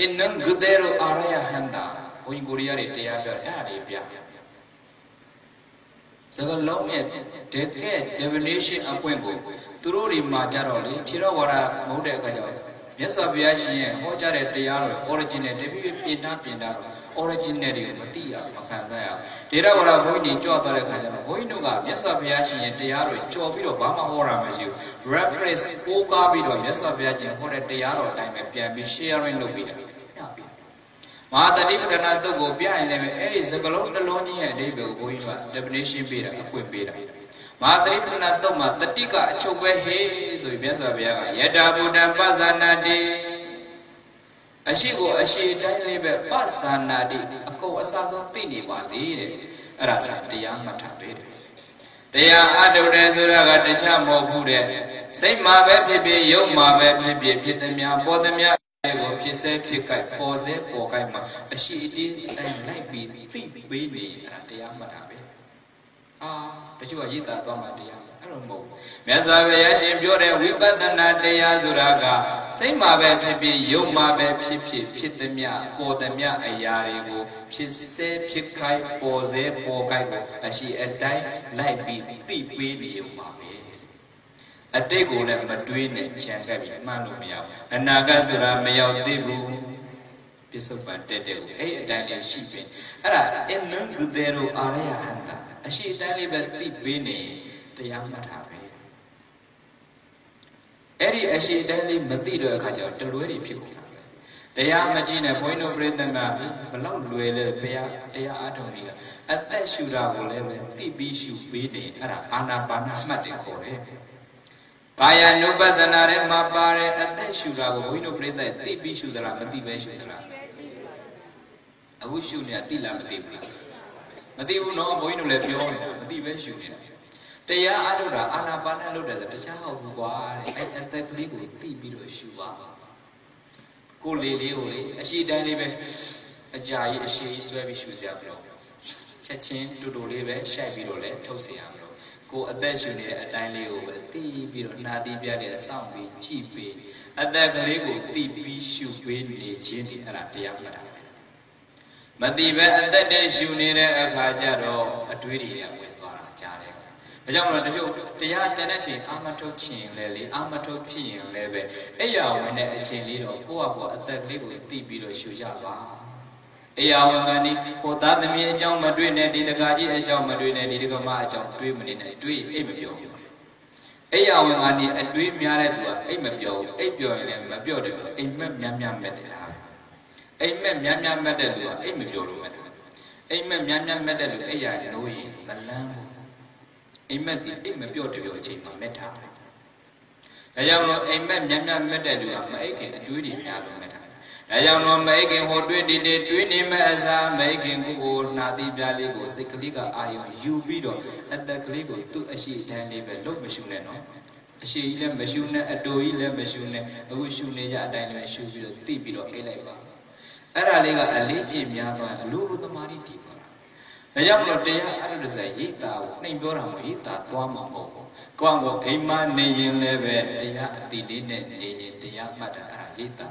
အင်းနံဂဒေရောအာရယဟန္တာဘုန်းကြီးကိုရီးယားတွေတရားပြောတယ်အဲ့ဒါတွေပြစကလုံးရဲ့တကယ် definition အပွင့်ကိုသူတို့တွေမှာကြတော့လေခြေတော်ဝါဒမဟုတ်တဲ့အခါကျတော့မြတ်စွာဘုရားရှင်ရဲ့ဟောကြားတဲ့တရားတော် original တပြည့်ပြင်းတာတော့ original တွေကိုမသိရမခံစားရဘူးဒေရဝါဒဘုန်းကြီးကြွသွားတဲ့အခါကျတော့ဘုန်းကြီးတို့ကမြတ်စွာဘုရားရှင်ရဲ့တရားတော်ကြော်ပြီးတော့ဘာမှဟောတာမရှိဘူး reference ပို့ကားပြီးတော့မြတ်စွာဘုရားရှင်ဟောတဲ့တရားတော်အတိုင်းပဲပြန်ပြီး sharing လုပ်ပြီးတာမဟာတတိပဋ္ဌာနာတုတ်ကိုပြရင်လည်းအဲ့ဒီစကလုံးတစ်လုံးချင်းရဲ့အဓိပ္ပာယ်ကိုဘုန်းကြီးက definition ပေးတာအပွင့်ပေးတာမဟာတတိပဋ္ဌာနာတုတ်မှာတတိကအချုပ်ပဲဟေးဆိုပြီးမြတ်စွာဘုရားကယတာဗုဒ္ဓံပဇာနာတိအရှိကိုအရှိတိုင်းလေးပဲပဇာနာတိအကုန်အစားဆုံးသိနေပါစေတဲ့အဲ့ဒါဆိုတရားမှတ်ထားပေးတယ်တရားအထုတ်တယ်ဆိုတာကတခြားမဟုတ်ဘူးတဲ့စိတ်မှာပဲဖြစ်ဖြစ်ယုတ်မှာပဲဖြစ်ဖြစ်ဖြစ်သည်များပေါ်သည်များကိုဖြစ်စေဖြစ်ကြိုက်ပေါ်စေပေါ်ကြိုက်မှာအရှိအတင်းတိုင်းလိုက်ပြီးသိပေးနေအဲ့ဒါတရားမှတ်တာပဲတချို့ကရေးတာသွားမှတရားအဲ့လိုမဟုတ်မြတ်စွာဘုရားရှင်ပြောတဲ့ဝိပဿနာတရားဆိုတာကစိတ်မှာပဲဖြစ်ဖြစ်ယုတ်မှာပဲဖြစ်ဖြစ်ဖြစ်သည်များပေါ်သည်များအရာတွေကိုဖြစ်စေဖြစ်ကြိုက်ပေါ်စေပေါ်ကြိုက်ကိုအရှိအတိုင်းလိုက်ပြီးသိပေးနေုံပါပဲအတိတ်ကိုလည်းမတွေးနဲ့ကြံခဲ့ပြီးမှန်းလို့မရဘူးအနာဂတ်ဆိုတာမရောက်သေးဘူးပစ္စုပန်တက်တဲ့ကိုအဲ့အတိုင်းလေးရှိပြီအဲ့ဒါအနန္ဂဒေရောအာရယဟန္တာအရှိအတိုင်းလေးပဲသိပေးနေတရားမှတ်တာပဲအဲ့ဒီအရှိအတိုင်းလေးမသိတဲ့အခါကျတော့တလွဲတွေဖြစ်ကုန်တာတရားမကြည့်နဲ့ဘုန်းကြီးတို့ပြိဿမဘလောက်လွယ်လဲဘုရားတရားအားထုတ်နေကအသက်ရှူတာကိုလည်းပဲသိပြီးရှူပေးနေအဲ့ဒါအာနာပါနမှတ်တယ်ခေါ်တယ်ကာယ ानु ပဒနာထဲမှာပါတဲ့အသက်ရှူတာကိုဘုန်းကြီးတို့ပြိဿသိပြီးရှူသလားမသိပဲရှူသလားအခုရှုနေတာသိလားမသိဘူးလားမသိဘူးနော်ဘုန်းကြီးတို့လည်းပြောနေတာမသိပဲရှုနေတာတရားအားထုတ်တာအာနာပါနလုပ်တယ်ဆိုတခြားဟုတ်ဘူးကွာတဲ့အဲ့အသက်ကလေးကိုသိပြီးတော့ရှုပါကိုလေလေးကိုလေအရှိတိုင်းလေးပဲအကြာကြီးအရှိကြီးဆွဲပြီးရှုစရာမလိုချက်ချင်းတူတူလေးပဲရှိုက်ပြီးတော့လည်းထုတ်เสียရမလို့ကိုအသက်ရှုနေတဲ့အတိုင်းလေးကိုပဲသိပြီးတော့နှာသီးပြတဲ့စောင့်ပြီးကြည့်ပြီးအသက်ကလေးကိုသိပြီးရှုပေးနေခြင်းဒီအဲ့ဒါတရားမှတ်တာမတိပဲအသက်တည်းရှုနေတဲ့အခါကျတော့အတွေးတွေဝင်သွားတာကြားတယ်။ဒါကြောင့်မလို့တချို့တရားကျန်တဲ့ချိန်အာမထုတ်ချင်လဲလေအာမထုတ်ဖြစ်ရင်လည်းပဲအဲ့ရဝင်တဲ့အချိန်လေးတော့ကိုယ့်အပေါ်အသက်ကလေးကိုသိပြီးတော့ရှုကြပါ။အဲ့ရဝင်ကနေဟိုသားသမီးအကြောင်းမတွေးနဲ့ဒီတကာကြီးအကြောင်းမတွေးနဲ့ဒီတကမအကြောင်းတွေးမနေနဲ့တွေးအိတ်မပြောဘူး။အဲ့ရဝင်ကနေအတွေးများတဲ့သူကအိတ်မပြောဘူးအိတ်ပြောရင်လည်းမပြောတယ်အိမ်မက်များများမဲ့တယ်လားအိမ်မက်များများမက်တဲ့လူကအိမ်မပြောလို့မက်တာအိမ်မက်များများမက်တဲ့လူအိမ်ရနိုးရင်မလန်းဘူးအိမ်မက်ဒီအိမ်မပြောတဲ့ပြောအချိန်မှာမက်တာဒါကြောင့်လို့အိမ်မက်များများမက်တဲ့လူကမအိတ်ခင်အတွေးတွေများလို့မက်တာဒါကြောင့်လို့မအိတ်ခင်ဟိုတွေးတွေးနေမဲ့အစားမအိတ်ခင်ကိုနှာသီးပြားလေးကိုစိတ်ကလေးကအာယုံယူပြီးတော့အသက်ကလေးကိုသူ့အရှိတန်းလေးပဲလုံးမရှုနဲ့နော်အရှိကြီးလည်းမရှုနဲ့အတူကြီးလည်းမရှုနဲ့အခုရှုနေကြအတိုင်းလည်းရှုပြီးတော့သိပြီးတော့အိတ်လိုက်ပါအဲ့ဒါလေးကအလေးကျင့်များသွားအလိုလိုသမာဓိတည်သွားတာဒါကြောင့်မလို့တရားအဲ့လိုဆိုရိတ်တာကိုနှိမ်ပြောတာမဟုတ်ရိတ်တာသွားမှာမဟုတ်ဘူးကိုယ့်ကိုအိမ်မနေရင်လည်းပဲတရားအတိလေးနဲ့နေရင်တရားမှတ်တာအဲ့ဒါရိတ်တာ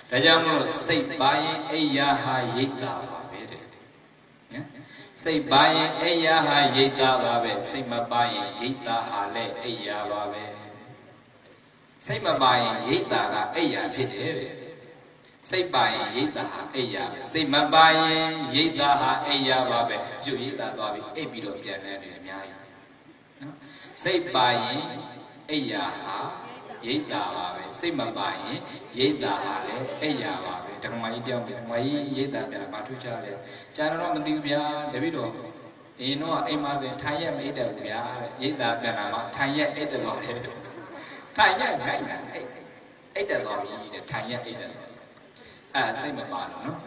ဒါကြောင့်မလို့စိတ်ပါရင်အိယာဟာရိတ်တာပါပဲတဲ့ စိတ်ပါရင်အိယာဟာရိတ်သားပါပဲစိတ်မပါရင်ရိတ်သားဟာလည်းအိယာပါပဲစိတ်မပါရင်ရိတ်သားကအိယာဖြစ်တယ်တဲ့စိတ်ပါရင်ရိတ်သားဟာအိယာပဲစိတ်မပါရင်ရိတ်သားဟာအိယာပါပဲရုပ်ရိတ်သားသွားပြီးအိပ်ပြီးတော့ပြန်နေတယ်အများကြီးနော်စိတ်ပါရင်အိယာဟာရိတ်သားပါပဲစိတ်မပါရင်ရိတ်သားဟာလည်းအိယာပါပဲဓမ္မကြီးတယောက်ဓမ္မကြီးရိတ်သားပြန်လာမှထူးခြားတယ်ကျန်တော့မသိဘူးဗျာတပည့်တော်အင်းတော့အိမ်မှာဆိုရင်ထိုင်ရက်မအိတ်တယ်ဗျာရိတ်သားပြန်လာမှထိုင်ရက်အိတ်တယ်တော့တယ်ထိုင်ရက်ခိုင်းတာအိတ်တယ်တော့ပြီးတယ်ထိုင်ရက်အိတ်တယ်အဲ့စိတ်မပါလို့နော်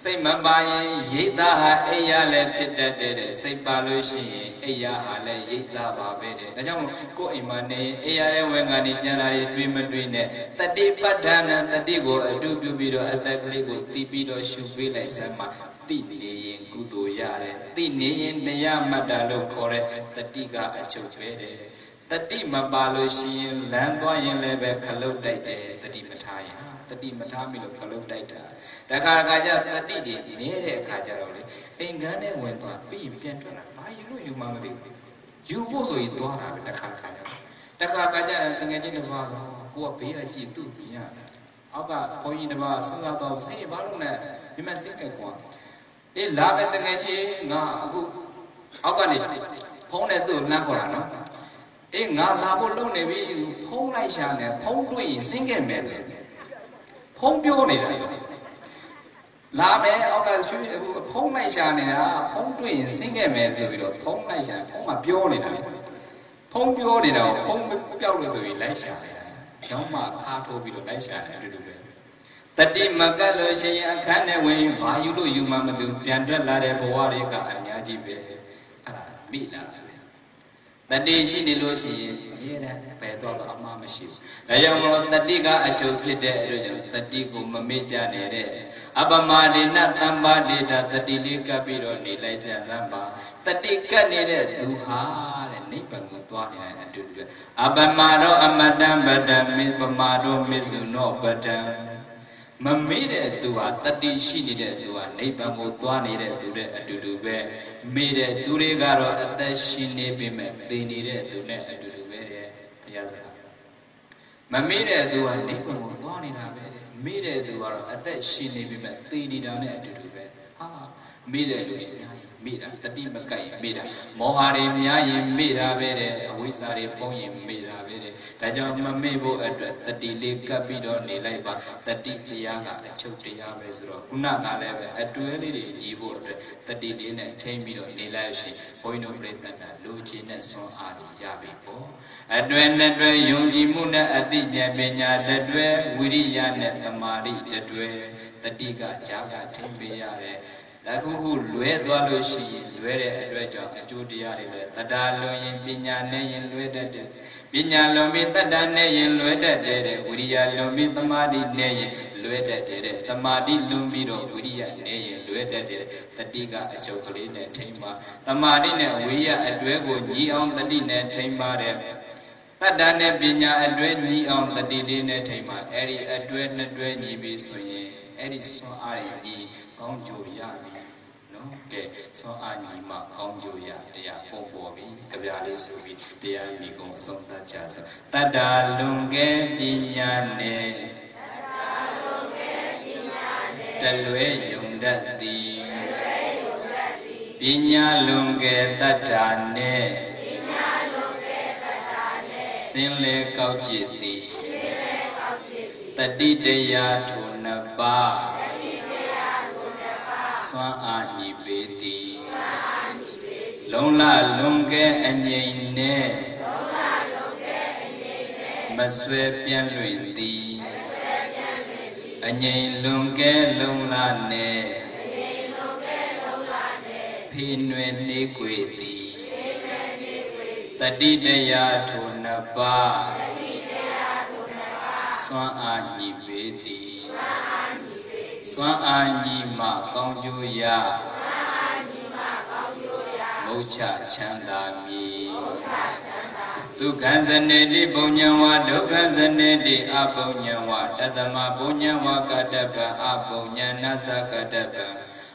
စိတ်မပါရင်ရိတ်သားဟာအိယာလည်းဖြစ်တတ်တယ်စိတ်ပါလို့ရှိရင်အိယာဟာလည်းရိတ်သားပါပဲတဲ့ဒါကြောင့်ကိုယ်အိမ်မှာနေအိယာရဲ့ဝင်ကနေကျန်လာတွေတွေးမတွေးနဲ့တတိပဋ္ဌာနတတိကိုအတူပြုပြီးတော့အသက်ကလေးကိုသိပြီးတော့ရှုပေးလိုက်စမ်းမှာသိနေရင်ကုသိုလ်ရတယ်သိနေရင်တရားမှတ်တာလို့ခေါ်တဲ့တတိကအချုပ်ပဲတဲ့တတိမပါလို့ရှိရင်လမ်းသွားရင်လည်းပဲခလုတ်တိုက်တယ်တတိမထားရင်တတိမထားမိလို့ခလုတ်တိုက်တာတခါကျတတိတွေနေတဲ့အခါကျတော့လေအိမ်ကန်းနဲ့ဝင်သွားပြီးပြန်ထွက်လာဘာယူလို့ယူမှမသိဘူးယူဖို့ဆိုရင်သွားတာပဲတခါကျတငယ်ချင်းတစ်ပါးကိုကဘေးကကြည့်သူ့ပြင်ရတယ်အောက်ကဘုန်းကြီးတစ်ပါးစဉ်းစားတော့ဟေးဘာလို့လဲဒီမဲ့စိတ်ကကွာအေးလာပဲတငယ်ချင်းငါအခုအောက်ကနေဖုံးနဲ့သူ့လမ်းခေါ်တာနော်အေးငါလာဖို့လုံနေပြီဖုံးလိုက်ရှာနေဖုံးတွေ့ရင်စင်းခဲ့မယ်ဆိုဖုံးပြောနေတာလာမယ်အောက်ကရွှေဖုံးလိုက်ရှာနေတာဖုံးတွေ့ရင်စင်းခဲ့မယ်ဆိုပြီးတော့ဖုံးလိုက်ရှာဖုံးကပြောနေတာဖုံးပြောနေတာကိုဖုံးပျောက်လို့ဆိုပြီးလိုက်ရှာနေတာကျောင်းမှာခါထိုးပြီးတော့လိုက်ရှာတယ်အတူတူပဲတတိမကတ်လို့ရှိရင်အခန်းထဲဝင်ဘာယူလို့ယူမှမသိဘူးပြန်ထွက်လာတဲ့ဘဝတွေကအများကြီးပဲအဲ့ဒါမိလာတယ်တတိရှိနေလို့ရှိရင်ရဲတယ်ဘယ်တော့အမှားမရှိဘူးဒါကြောင့်မို့တတိကအကျုပ်ဖြစ်တဲ့အတွက်ကြောင့်တတိကိုမမေ့ကြနဲ့တဲ့အပမဒေနတမ္ပါဒေတာတတိလေးကပ်ပြီးတော့နေလိုက်ကြစမ်းပါတတိကပ်နေတဲ့သူဟာတဲ့နိဗ္ဗာန်ကိုသွားနေတဲ့အတူတူအပမရောအမတံပတံမေပမာရောမေစုနောပတံမမေ့တဲ့သူဟာတတိရှိနေတဲ့သူဟာနိဗ္ဗာန်ကိုသွားနေတဲ့သူတဲ့အတူတူပဲမေ့တဲ့သူတွေကတော့အသက်ရှင်နေပေမဲ့သိနေတဲ့သူနဲ့အတူတူပဲတဲ့ဘုရားစကားမမေ့တဲ့သူဟာနိဗ္ဗာန်ကိုသွားနေတာပဲတဲ့မေ့တဲ့သူကတော့အသက်ရှင်နေပေမဲ့သိနေတာနဲ့အတူတူပဲဟာမေ့တဲ့လူတွေအများကြီးမေ့တာတတိမကပ်ရင်မေ့တာမောဟတွေများရင်မေ့တာပဲတဲ့အဝိဇ္ဇာတွေဖုံးရင်မေ့တာပဲတဲ့ဒါကြောင့်မမေ့ဖို့အတွက်တတိလေးကပ်ပြီးတော့နေလိုက်ပါတတိတရားကအချုပ်တရားပဲဆိုတော့ခုနကလည်းပဲအတွဲလေးတွေညီဖို့အတွက်တတိလေးနဲ့ထိမ့်ပြီးတော့နေလိုက်ရှင်ဘုန်းကြီးတို့ပြိဿနာလူချင်းနဲ့ဆွမ်းအားရပြီပေါ့အတွဲနဲ့တွဲယုံကြည်မှုနဲ့အသိဉာဏ်ပညာတွဲဝိရိယနဲ့သမာဓိတွဲတတိကကြာကထိမ့်ပေးရတယ်အခုလွဲသွားလို့ရှိရင်လွဲတဲ့အတွက်ကြောင့်အကျိုးတရားတွေလည်းတတ္တာလွန်ရင်ပညာနဲ့ရင်လွဲတတ်တယ်ပညာလွန်ပြီးတတ္တာနဲ့ရင်လွဲတတ်တယ်ဝိရိယလွန်ပြီးသမာဓိနဲ့ရင်လွဲတတ်တယ်သမာဓိလွန်ပြီးတော့ဝိရိယနဲ့ရင်လွဲတတ်တယ်တတိကအကျုပ်ကလေးနဲ့ထိမ့်ပါသမာဓိနဲ့ဝိရိယအတွဲကိုညီအောင်တတိနဲ့ထိမ့်ပါတယ်တတ္တာနဲ့ပညာအတွဲညီအောင်တတိလေးနဲ့ထိမ့်ပါအဲ့ဒီအတွဲနှစ်တွဲညီပြီးဆိုရင်အဲ့ဒီဆွမ်းအားညီကောင်းကြိုရပြီနော်ကဲဆွမ်းအားညီမှကောင်းကြိုရတရားပုံပေါ်ပြီကြပြလေးဆိုပြီးတရားမိကုံအဆုံးသတ်ကြဆိုတတ္တာလွန်ကဲပညာနဲ့တလွဲယုံတတ်သည်ပညာလွန်ကဲတတ္တာနဲ့စင်လေကောက်ကြည်သည်တတိတရားထုံနှစ်ပါးစွမ်းအားညီပေသည်လုံလလွန်ကဲအငြိမ်နဲ့မဆွဲပြန့်လွင့်သည်အငြိမ်လွန်ကဲလုံလနဲ့ဖေးနွယ်နေကွေသည်တတိတရားထုံနှစ်ပါးစွမ်းအားညီပေသည်စွမ်းအားညီမှကောင်းကျိုးရမုတ်ချချမ်းသာမည်ဒုက္ခဇနေတိပုညံဝဒုက္ခဇနေတိအပုညံဝတသမပုညံဝကတ္တပံအပုညံနသကတ္တပံ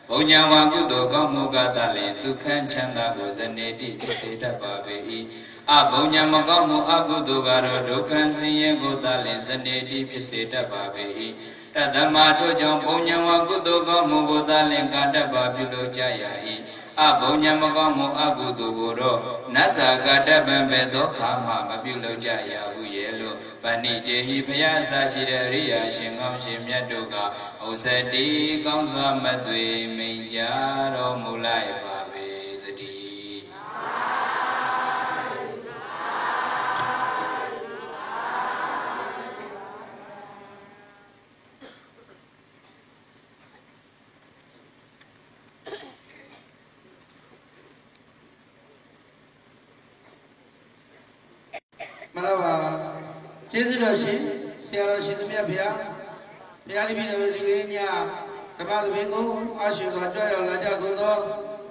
ဘုံညာဝကုသိုလ်ကောင်းမှုကသာလျှင်ဒုက္ခချမ်းသာကိုဇနေတိဖြစ်စေတတ်ပါပေ၏အဘုံညာမကောင်းမှုအကုသိုလ်ကတော့ဒုက္ခဆင်းရဲကိုသာလျှင်ဇနေတိဖြစ်စေတတ်ပါပေ၏တသမတို့ကြောင့်ဘုံညာဝကုသိုလ်ကောင်းမှုကိုသာလျှင်ကာတတ်ပါပြုလို့ကြရ၏အဘုံညာမကောင်းမှုအကုသိုလ်ကိုတော့နတ်စာကာတပံပဲသောခါမှမပြုလို့ကြရဘူးရဲ့လို့ဗဏိတေဟိဘုရားအစရှိတဲ့ရိယာရှင်ကောင်းရှင်မြတ်တို့ကဩဇတိကောင်းစွာမသွေမိန်ကြတော်မူလိုက်ပါပေသတည်းမလားပါကျေးဇူးတော်ရှင်ဆရာတော်ရှင်သူမြတ်ဗျာဘုရားလိပိတော်ဒီကနေ့ညဓမ္မသဘင်ကိုအာရှိစွာကြွရောက်လာကြကုန်သော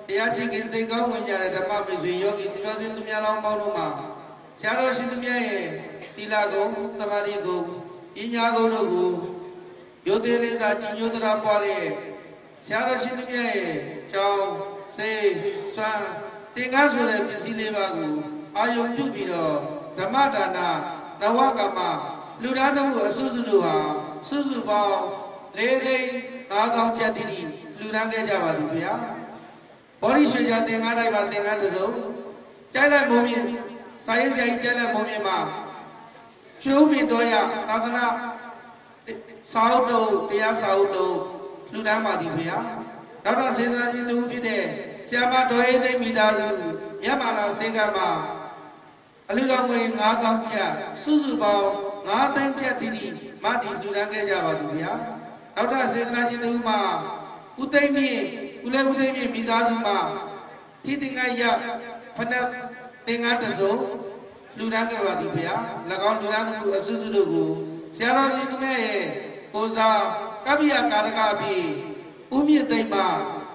တရားရှိခင်စိတ်ကောင်းဝင်ကြတဲ့ဓမ္မမိတ်ဆွေယောဂီသူတော်စင်သူများလောင်းပေါင်းတို့မှာဆရာတော်ရှင်သူမြတ်ရဲ့သီလကုံသမာဓိကုံပညာကုံတို့ကိုရိုသေလေးသာကြည်ညိုသရာပွားလျက်ဆရာတော်ရှင်သူမြတ်ရဲ့ကြောင်းစိတ်စွမ်းသင်္ကန်းဆိုတဲ့ပစ္စည်းလေးပါးကိုအာယုံပြုပြီးတော့ဓမ္မဒါနနဝကမလူသားသမုအစုစုတို့ဟာစုစုပေါင်း4,500,000ကျပ်တိလူသားခဲ့ကြပါသူဗျာဘောရီရွှေချာသင်္ကားတိုင်းမှာသင်္ကားတစ်စုံကျိုက်လိုက်မုံမြင့်စာရေးကြိုက်ကျိုက်လိုက်မုံမြင့်မှာကျိုးမြင့်တော်ရသာသနာစာအုပ်တို့တရားစာအုပ်တို့လူသားပါသူဗျာနောက်တော့စေတနာရှင်တို့ဖြစ်တဲ့ဆရာမတော်ရေးသိမိသားစုမြတ်မာလာစေကမှာအလူတော်ငွေ9,000ကျပ်စုစုပေါင်း9 သိန်းကျပ်တိတိမတည်လူတန်းခဲ့ကြပါသူဗျာနောက်ထပ်စေတနာရှင်တို့မှာဦးသိမ့်မြင့်ဦးလေးဦးသိမ့်မြင့်မိသားစုမှာထိတင်္ဂရဖနက်သင်္ကန်းတစုံလူတန်းခဲ့ပါသူဗျာ၎င်းလူတန်းသူအစုစုတို့ကိုဆရာတော်ရှင်သူမြတ်ရဲ့ကိုစားကပ္ပိယကာရကပြီးဦးမြင့်သိမ့်မှာ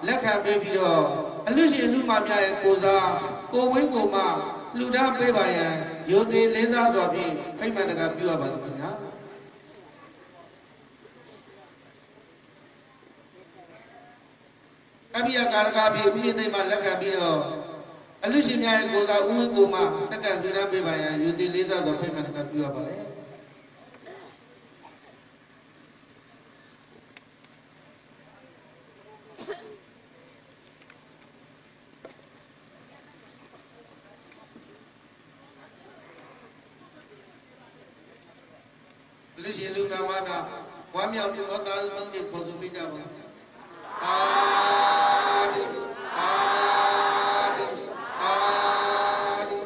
လက်ခံပေးပြီးတော့အလူရှင်လူမများရဲ့ကိုစားကိုဝင်းကိုမှလူသားပေးပါရန်ရိုသေလေးစားစွာဖြင့်ဖိမှန်တကပြုရပါသည်ခင်ဗျာကပ္ပိယကာရကပြီးဦးမြင့်သိမ့်မှာလက်ခံပြီးတော့အလူရှင်များရဲ့ကိုစားဦးဝင်းကိုမှစက္ကန့်လူသားပေးပါရန်ရိုသေလေးစားစွာဖိမှန်တကပြုရပါလေလူရှင်လူနာမနာဝမ်းမြောက်ပြီးတော့သာလူသုံးတွေပေါ်စုပေးကြပါအာဒီအာဒီအာဒီ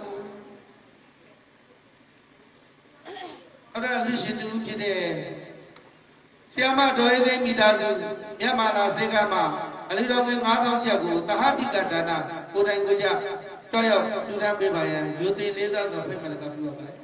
အဲ့ဒါလူရှင်တူဖြစ်တဲ့ဆရာမတော်ရေးသိမိသားစုမြတ်မာလာစေကမှာအလူတော်ငွေ9,000ကျပ်ကိုတဟတိကဒါနကိုယ်တိုင်ကိုကြတော့ရောက်လူသားပေးပါရန်ရိုသေလေးစားစွာဖိမလကပြုရပါတယ်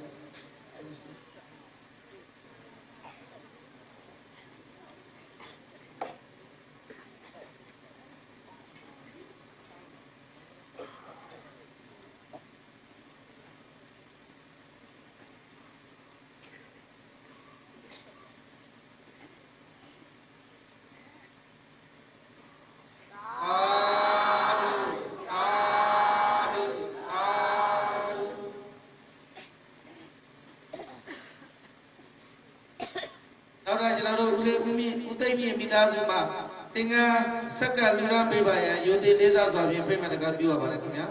မိသားစုမှာသင်္ကန်းစက္ကလူသားပေးပါရန်ရိုသေလေးစားစွာဖြင့်ဖိမှန်တကပြုရပါလေခင်ဗျာ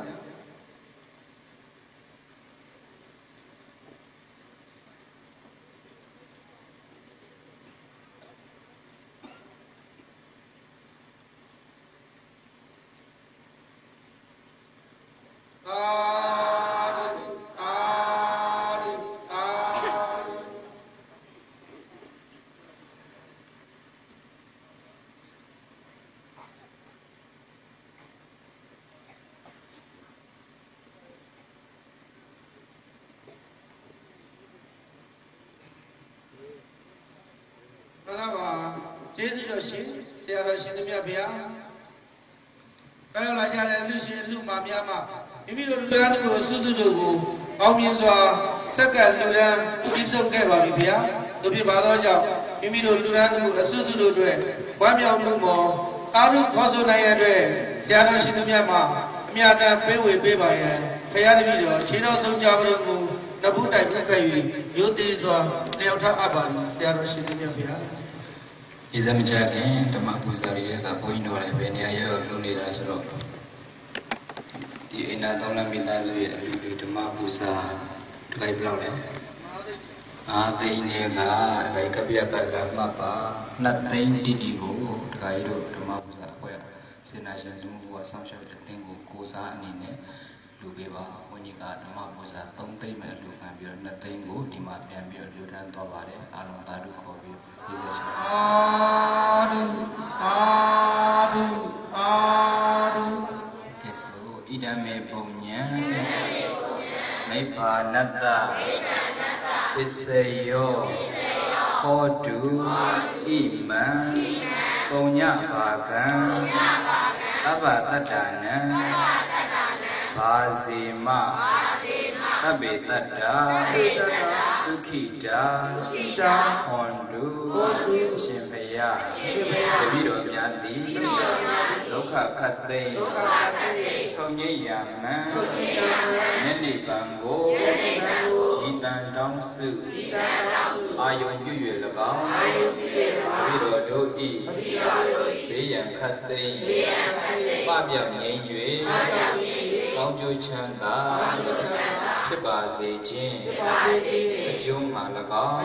ကျေးဇူးတော်ရှင်ဆရာတော်ရှင်သူမြတ်ဗျာပြောလာကြတဲ့လူရှင်လူမများမှာမိမိတို့လူသားတို့စုစုတို့ကိုပေါင်းမြင်စွာစက္ကန့်လူတန်းပြီးဆုံးခဲ့ပါပြီဗျာတို့ဖြစ်ပါသောကြောင့်မိမိတို့လူသားတို့အစုစုတို့အတွက်ဝမ်းမြောက်မှုမော အာရုခေါ်ဆိုနိုင်ရတဲ့ဆရာတော်ရှင်သူမြတ်မှာအမြတ်တမ်းပေးဝေပေးပါရဲ့ဖရာတပည့်တော်ခြေတော်သုံးကြပါလို့ကိုတပုတ်တိုက်ပုတ်ခဲ့၍ရိုသေစွာလျှောက်ထားအပ်ပါသည်ဆရာတော်ရှင်သူမြတ်ဖရာဒီစမချခင်ဓမ္မပူဇာရီရဲ့ကဘုန်းကြီးတော်လည်းဘယ်နေရာရောက်လုပ်နေတာဆိုတော့ဒီအိနာတော်လမိသားစုရဲ့အလူတွေဓမ္မပူဇာတခိုင်ဘလောက်လဲအာသိန်းနေကတခိုင်ကပြကကမပါနှစ်သိန်းတိတိကိုတခိုင်တို့ဓမ္မပူဇာအဖွဲ့စေနာရှင်လူမှုဘဝဆောင်းရှောက်တဲ့အသင်းကိုကိုစားအနေနဲ့လူပေးပါဘုန်းကြီးကဓမ္မပူဇာ3သိန်းမဲ့လူခံပြီးတော့2သိန်းကိုဒီမှာပြန်ပြီးတော့လူထမ်းသွားပါတယ်အာလုံးသာဓုခေါ်ပြီးဒီဆက်ချာအာဓုအာဓုအာဓုကေဆိုဣဒမေပုံညာနိဗ္ဗာနတ္တပစ္စယောဟောတုဣမံပုံညာဘာကံသဗ္ဗတတ္တနံဘာစီမသဗ္ဗေတတ္တာဒုက္ခိတာဟွန်တုအရှင်ဘုရားတပည့်တော်များသည်ဒုက္ခခတ်သိမ်းချုပ်ငြိမ်းရာမှန်ညနေပံကိုရည်တန်တောင်းစုအာယုံပြု၍၎င်းတပည့်တော်တို့၏ဘေးရန်ခတ်သိမ်းပပြောက်ငြိမ်း၍ကောင်းကျိုးချမ်းသာဖြစ်ပါစေခြင်းအကျိုးမှာ၎င်း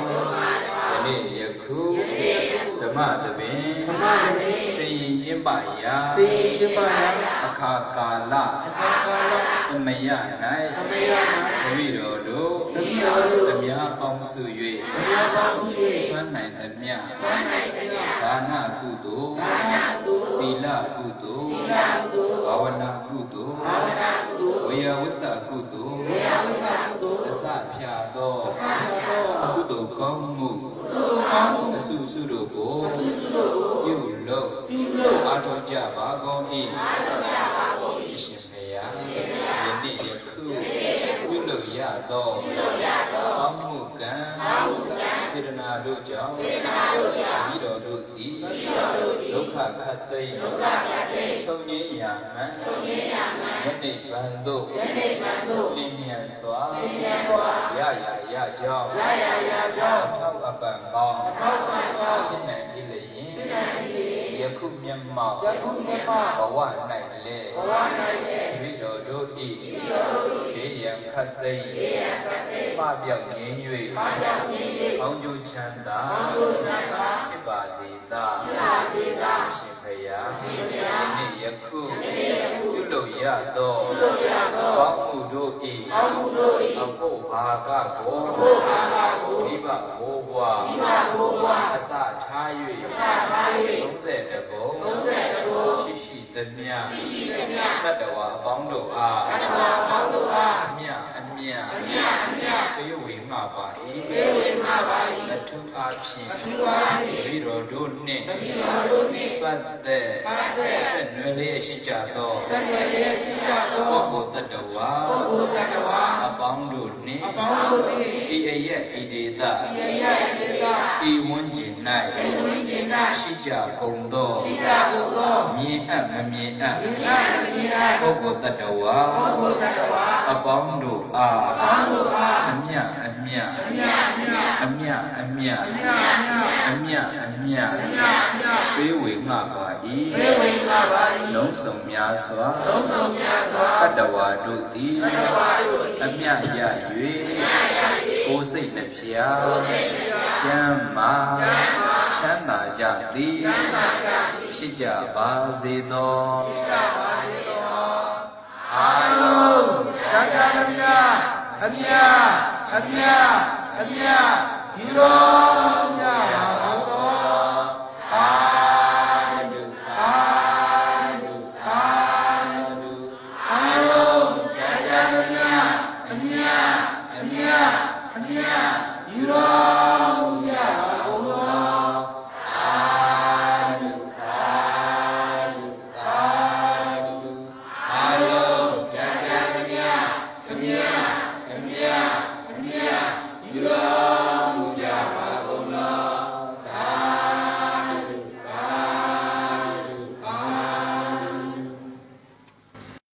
ယနေ့ယခုဓမ္မသဘင်စေရင်ကျင့်ပါရာအခါကာလသမယ၌တပည့်တော်တို့အများပေါင်းစု၍ဆွမ်းနိုင်သမျှဒါနကုသိုလ်သီလကုသိုလ်ဘာဝနာကုသိုလ်ဝေယဝစ္စကုသိုလ်အစဖြာသောကုသိုလ်ကောင်းမှုအစုစုတို့ကိုပြုလုပ်အားထုတ်ကြပါကုန်၏အရှင်ဘုရားယနေ့ယခုပြုလုပ်ရသောကောင်းမှုကံစေတနာတို့ကြောင့်ဤတော်တို့သည်ဒုက္ခခတ်သိမ်းဆုံးငြိမ်းရာမှန်ယနေ့ဘံတို့လင်းမြန်စွာရရကြောင်းထောက်အပံကောင်းဖြစ်နိုင်ပြီလျင်ယခုမျက်မှောက်ဘဝ၌လည်းဤတော်တို့၏ဘေးရန်ခတ်သိမ်းပပြောက်ငြိမ်း၍ကောင်းကျိုးချမ်းသာဖြစ်ပါစေသာရှင်ဘုရားယနေ့ယခုပြုလုပ်ရသောကောင်းမှုတို့၏အဖို့ဘာကကိုမိဘဘိုးဘွားအစထား၍30ဘုံရှိသမျှတတ္တဝါအပေါင်းတို့အားအမြပေးဝေငှပါ၏အထုအားဖြင့်ပြီးတော်တို့နှင့်ပတ်သက်ဆက်နွယ်လျက်ရှိကြသောပုဂ္ဂိုလ်တတ္တဝါအပေါင်းတို့နှင့်ဤအရက်ဤဒေသဤဝန်းကျင်၌ရှိကြကုန်သောမြင်အပ်မမြင်အပ်ပုဂ္ဂိုလ်တတ္တဝါအပေါင်းတို့အားအမြပေးဝေငှပါ၏လုံးစုံများစွာတတ္တဝါတို့သည်အမြရ၍ကိုယ်စိတ်နှဖျားကျမ်းမာချမ်းသာကြသည်ဖြစ်ကြပါစေသောအားလုံးကြကြသမျှအမြယူတော်မြတ်ပါတော်အာဓုအားလုံးကြကြသမျှအမြယူတော်မြတ်ပါတော်အာဓုအားလုံးကြကြသမျှအမြယူတော်